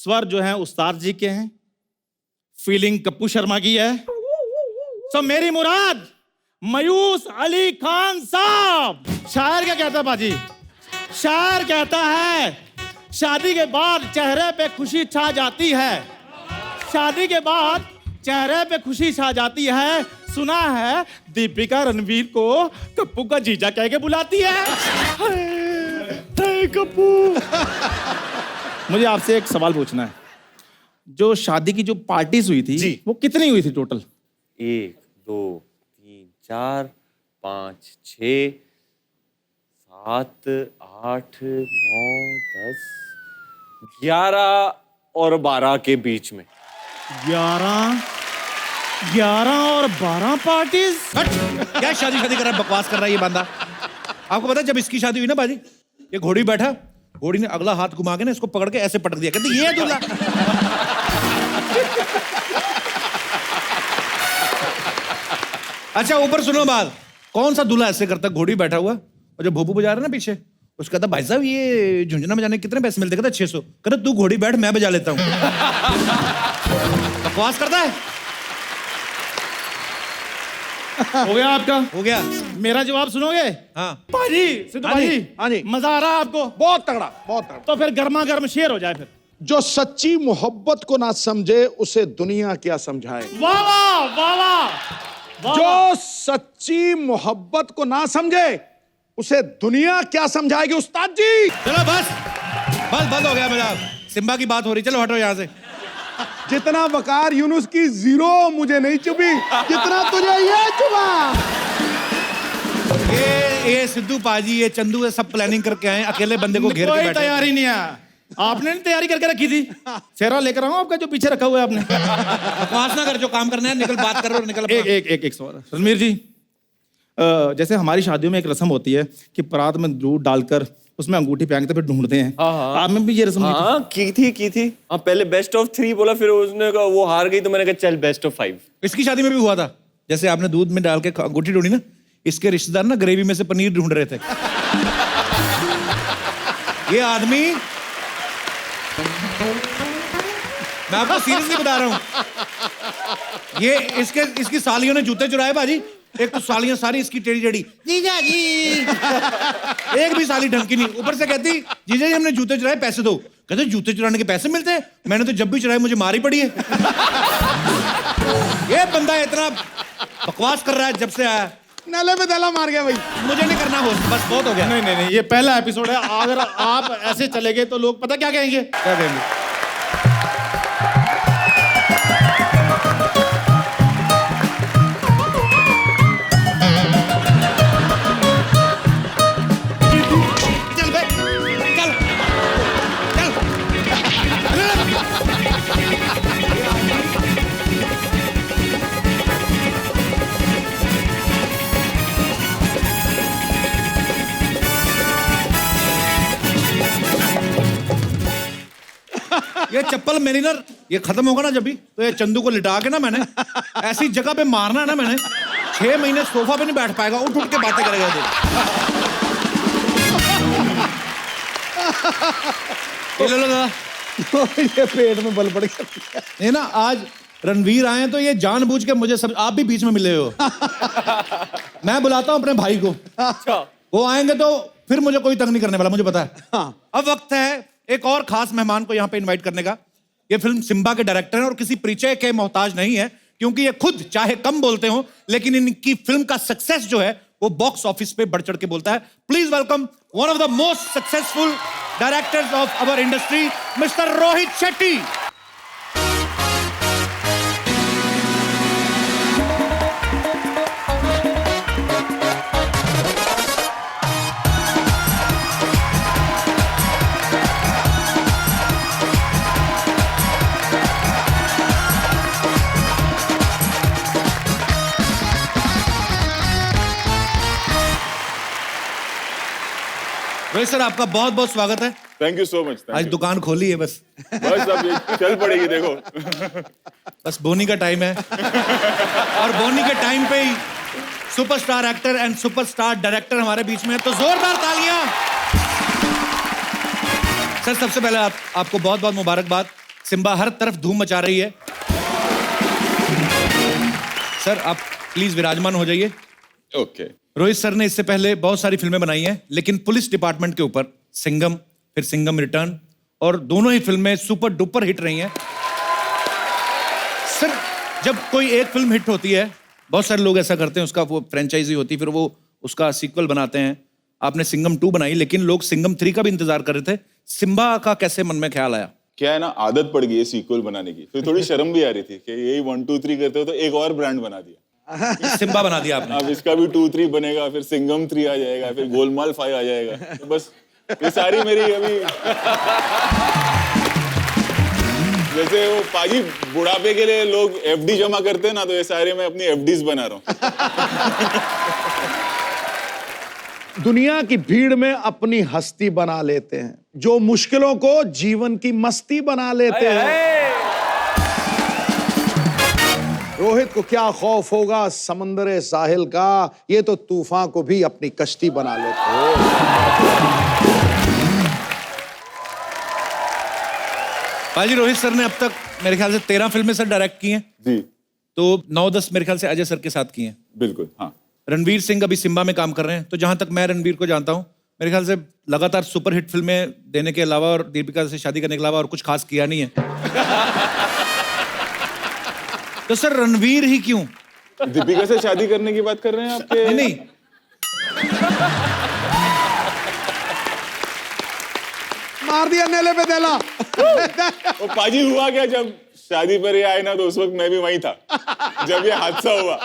स्वर जो है उस्ताद जी के हैं, फीलिंग कप्पू शर्मा की है। तो मेरी मुराद मायूस अली खान साहब। शायर क्या कहता है बाजी? शायर कहता है, शादी के बाद चेहरे पे खुशी छा जाती है, शादी के बाद चेहरे पे खुशी छा जाती है। सुना है दीपिका रणवीर को कप्पू का जीजा कह के बुलाती है। कप्पू, मुझे आपसे एक सवाल पूछना है, जो शादी की जो पार्टीज हुई थी जी, वो कितनी हुई थी टोटल? 1 2 3 4 5 6 7 8 9 10 11 और 12 के बीच में। 11 और 12 पार्टीज? क्या शादी कर रहा है, बकवास कर रहा है ये बंदा। आपको पता है जब इसकी शादी हुई ना बाजी, ये घोड़ी बैठा, घोड़ी ने अगला हाथ घुमा के ना इसको पकड़ के ऐसे पटक दिया, कहते ये है दूल्हा। अच्छा ऊपर सुनो बात, कौन सा दूल्हा ऐसे करता, घोड़ी बैठा हुआ और जो भोपू बजा रहा है ना पीछे, उसका कहता भाई साहब ये झुंझुना बजाने कितने पैसे मिलते? कहता 600। कहता तू घोड़ी बैठ, मैं बजा लेता हूँ। बकवास करता है। हो गया आपका? हो गया। मेरा जवाब सुनोगे? हाँ पाजी, सिद्धू पाजी, हाँ जी। मजा आ रहा है आपको? बहुत तगड़ा, बहुत तगड़ा। तो फिर गर्मा गर्म शेर हो जाए फिर। जो सच्ची मोहब्बत को ना समझे उसे दुनिया क्या समझाए। वाह वाह वाह वाह। जो सच्ची मोहब्बत को ना समझे उसे दुनिया क्या समझाएगी उस्ताद जी। चलो बस बस बंद हो गया मजाक, सिम्बा की बात हो रही, चलो हटो यहाँ से। जितना वकार यूनुस की 0 मुझे नहीं चुभी, जितना तुझे ये चुभा। ये सिद्धू पाजी, ये चंदू, ये सब प्लानिंग करके आए, अकेले बंदे को घेर के कोई बैठे। तैयारी नहीं है, आपने नहीं तैयारी करके रखी थी। सेहरा लेकर आऊं आपका जो पीछे रखा हुआ है आपने? बकवास ना कर, जो काम करना है निकल, बात कर रहे हो निकल। एक सवाल रणवीर जी, जैसे हमारी शादियों में एक रस्म होती है कि परात में दूध डालकर उसमें अंगूठी पहन के फिर ढूंढते हैं। आप में भी ये रस्म? हाँ की थी। हाँ पहले बेस्ट ऑफ 3 बोला, फिर उसने कहा वो हार गई तो मैंने कहा चल बेस्ट ऑफ 5। इसकी शादी में भी हुआ था, जैसे आपने दूध में डाल के अंगूठी ढूंढी ना, इसके रिश्तेदार ना ग्रेवी में से पनीर ढूंढ रहे थे। ये आदमी, मैं आपको सीरियसली बता रहा हूं, ये इसकी सालियों ने जूते चुराए बाजी। एक तो सालियां सारी इसकी टेढ़ी टेढ़ी, जीजा जी, एक भी साली ढंग की नहीं। ऊपर से कहती जीजा जी हमने जूते चुराए, पैसे दो। कहते जूते चुराने के पैसे मिलते हैं? मैंने तो जब भी चुराए मुझे मार ही पड़ी है। ये बंदा इतना बकवास कर रहा है जब से आया। नाले में दला मार गया भाई। मुझे नहीं करना, हो बस बहुत हो गया। नहीं, ये पहला एपिसोड है, अगर आप ऐसे चले गए तो लोग पता क्या कहेंगे? क्या कहेंगे? ये चप्पल मेरी ना, ये खत्म होगा ना जब भी, तो ये चंदू को लिटा के ना मैंने ऐसी जगह पे मारना है ना मैंने, 6 महीने सोफा पे नहीं बैठ पाएगा, उठ उठ के बातें करेगा। ये लो दादा, ये पेट में बल पड़ गया। ये ना आज रणवीर आए तो ये जानबूझ के मुझे सब, आप भी बीच में मिले हो। मैं बुलाता हूँ अपने भाई को, वो आएंगे तो फिर मुझे कोई तंग नहीं करने वाला, मुझे पता है। अब वक्त है एक और खास मेहमान को यहाँ पे इनवाइट करने का। ये फिल्म सिम्बा के डायरेक्टर हैं और किसी परिचय के मोहताज नहीं है, क्योंकि ये खुद चाहे कम बोलते हो लेकिन इनकी फिल्म का सक्सेस जो है वो बॉक्स ऑफिस पे बढ़ चढ़ के बोलता है। Please welcome one of the most successful directors of our industry, mister Rohit Shetty. Rohit sir, आपका बहुत बहुत स्वागत है। Thank you so much. आज दुकान खोली है बस अब ये चल पड़ेगी, देखो। बस बोनी का टाइम है और बोनी के टाइम पे ही superstar actor and superstar director हमारे बीच में है, तो जोरदार तालियां। सर सबसे पहले आपको बहुत बहुत मुबारकबाद। सिम्बा हर तरफ धूम मचा रही है। सर आप प्लीज विराजमान हो जाइए। ओके। रोहित सर ने इससे पहले बहुत सारी फिल्में बनाई हैं, लेकिन पुलिस डिपार्टमेंट के ऊपर सिंघम, फिर सिंघम रिटर्न, और दोनों ही फिल्में सुपर डुपर हिट रही हैं। सर जब कोई एक फिल्म हिट होती है, बहुत सारे लोग ऐसा करते हैं, उसका वो फ्रेंचाइजी होती है, फिर वो उसका सीक्वल बनाते हैं। आपने सिंघम 2 बनाई, लेकिन लोग सिंघम 3 का भी इंतजार कर रहे थे। सिम्बा का कैसे मन में ख्याल आया? क्या है ना, आदत पड़ गई है सीक्वल बनाने की, फिर थोड़ी शर्म भी आ रही थी कि यही 1 2 3 करते हो, तो एक और ब्रांड बना दिया, सिम्बा बना दिया आपने। अब इसका भी 2 3 बनेगा, फिर सिंघम 3 आ जाएगा, फिर गोलमाल 5 आ जाएगा। तो बस ये सारी मेरी अभी जैसे वो पाजी बुढ़ापे के लिए लोग एफडी जमा करते हैं ना, तो ये सारे मैं अपनी एफडीज बना रहा हूँ। दुनिया की भीड़ में अपनी हस्ती बना लेते हैं, जो मुश्किलों को जीवन की मस्ती बना लेते हैं। रोहित को क्या खौफ होगा समंदर साहिल का, ये तो तूफान को भी अपनी कश्ती बना लेते हैं। भाई रोहित सर ने अब तक मेरे ख्याल से 13 फिल्में सर डायरेक्ट की हैं जी, तो 9-10 मेरे ख्याल से अजय सर के साथ की हैं। बिल्कुल हाँ। रणवीर सिंह अभी सिम्बा में काम कर रहे हैं, तो जहां तक मैं रणवीर को जानता हूं, मेरे ख्याल से लगातार सुपरहिट फिल्में देने के अलावा और दीपिका से शादी करने के अलावा और कुछ खास किया नहीं है। तो सर रणवीर ही क्यों? दीपिका से शादी करने की बात कर रहे हैं आपके? नहीं मार दिया नेले पे देला। वो पाजी हुआ क्या, जब शादी पर ये आए ना, तो उस वक्त मैं भी वहीं था जब ये हादसा हुआ।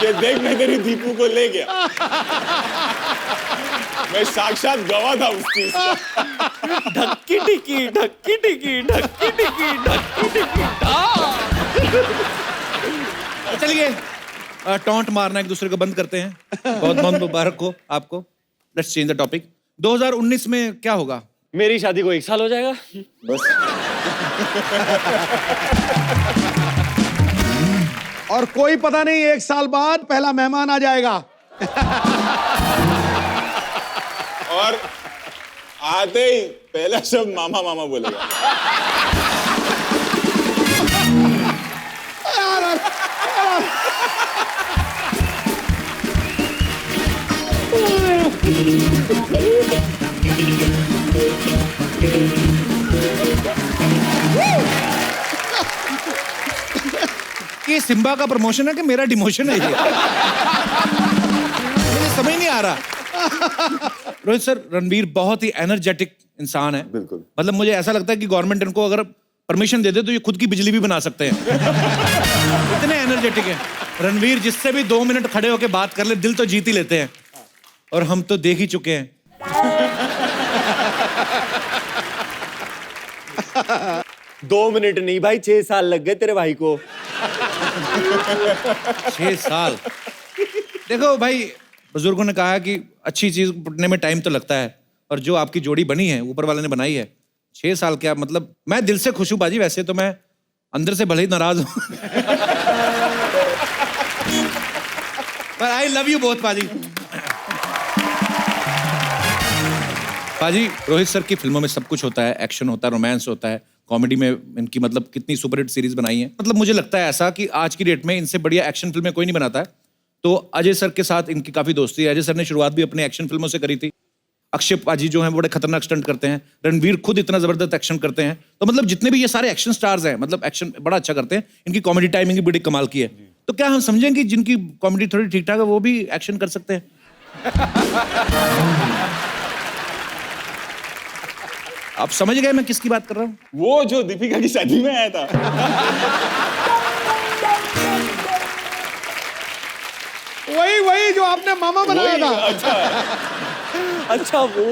ये देख, मैं तेरी दीपू को ले गया, मैं साक्षात गवाह था उस चीज का। ढक्की टिकी ढक्की टिकी ढक्की टिकी ढक्की टिकी। चलिए टॉन्ट मारना एक दूसरे को बंद करते हैं। बहुत बहुत मुबारक हो आपको। Let's change the topic. 2019 में क्या होगा? मेरी शादी को 1 साल हो जाएगा बस। और कोई पता नहीं 1 साल बाद पहला मेहमान आ जाएगा। और आते ही पहला शब्द मामा मामा बोलेगा। ये सिम्बा का प्रमोशन है कि मेरा डिमोशन है? ये मुझे समझ नहीं आ रहा। रोहित सर, रणवीर बहुत ही एनर्जेटिक इंसान है। बिल्कुल। मतलब मुझे ऐसा लगता है कि गवर्नमेंट इनको अगर परमिशन दे दे तो ये खुद की बिजली भी बना सकते हैं। इतने एनर्जेटिक हैं रणवीर। जिससे भी 2 मिनट खड़े होकर बात कर ले, दिल तो जीत ही लेते हैं। और हम तो देख ही चुके हैं। 2 मिनट नहीं भाई, 6 साल लग गए तेरे भाई को। 6 साल। देखो भाई, बुजुर्गों ने कहा कि अच्छी चीज बनने में टाइम तो लगता है, और जो आपकी जोड़ी बनी है ऊपर वाले ने बनाई है, 6 साल क्या मतलब। मैं दिल से खुश हूं बाजी, वैसे तो मैं अंदर से भले ही नाराज हूं। पर आई लव यू बोथ बाजी। बाजी, रोहित सर की फिल्मों में सब कुछ होता है, एक्शन होता है, रोमांस होता है, कॉमेडी में इनकी मतलब कितनी सुपरहिट सीरीज बनाई है। मतलब मुझे लगता है ऐसा कि आज की डेट में इनसे बढ़िया एक्शन फिल्में कोई नहीं बनाता है। तो अजय सर के साथ इनकी काफी दोस्ती है। अजय सर ने शुरुआत भी अपने एक्शन फिल्मों से करी थी। अक्षय पाजी जो हैं बड़े खतरनाक स्टंट करते हैं। रणवीर खुद इतना जबरदस्त एक्शन करते हैं। तो मतलब जितने भी ये सारे एक्शन स्टार्स हैं मतलब एक्शन बड़ा अच्छा करते हैं। इनकी कॉमेडी टाइमिंग भी बड़ी कमाल की है। तो क्या हम समझें कि जिनकी कॉमेडी थोड़ी ठीक ठाक है वो भी एक्शन कर सकते हैं? आप समझ गए मैं किसकी बात कर रहा हूँ? वो जो दीपिका की शादी में आया था। वही जो आपने मामा बनाया था। अच्छा वो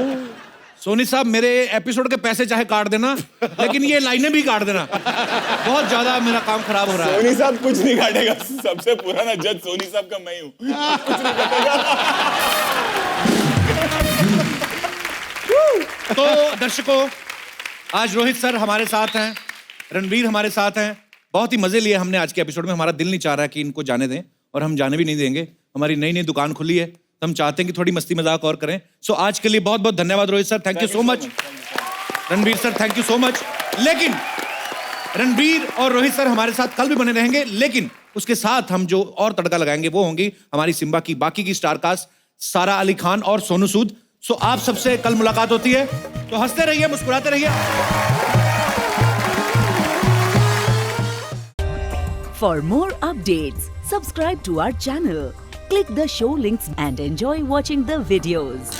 सोनी साहब मेरे एपिसोड के पैसे चाहे काट देना लेकिन ये लाइनें भी काट देना। बहुत ज्यादा मेरा काम खराब हो रहा है। सोनी साहब कुछ नहीं काटेगा। सबसे पुराना जज सोनी साहब का मैं हूँ। कुछ नहीं काटेगा। तो दर्शकों, आज रोहित सर हमारे साथ हैं, रणवीर हमारे साथ हैं। बहुत ही मजे लिए हमने आज के एपिसोड में। हमारा दिल नहीं चाह रहा कि इनको जाने दें और हम जाने भी नहीं देंगे। हमारी नई नई दुकान खुली है तो हम चाहते हैं कि थोड़ी मस्ती मजाक और करें। सो आज के लिए बहुत बहुत धन्यवाद Rohit sir, thank you so much. Ranveer sir thank you so much. लेकिन रणवीर और रोहित सर हमारे साथ कल भी बने रहेंगे, लेकिन उसके साथ हम जो और तड़का लगाएंगे वो होंगी हमारी सिम्बा की बाकी की स्टार कास्ट, सारा अली खान और सोनू सूद। सो आप सबसे कल मुलाकात होती है, तो हंसते रहिए, मुस्कुराते रहिए। For more updates, subscribe to our channel, click the show links and enjoy watching the videos.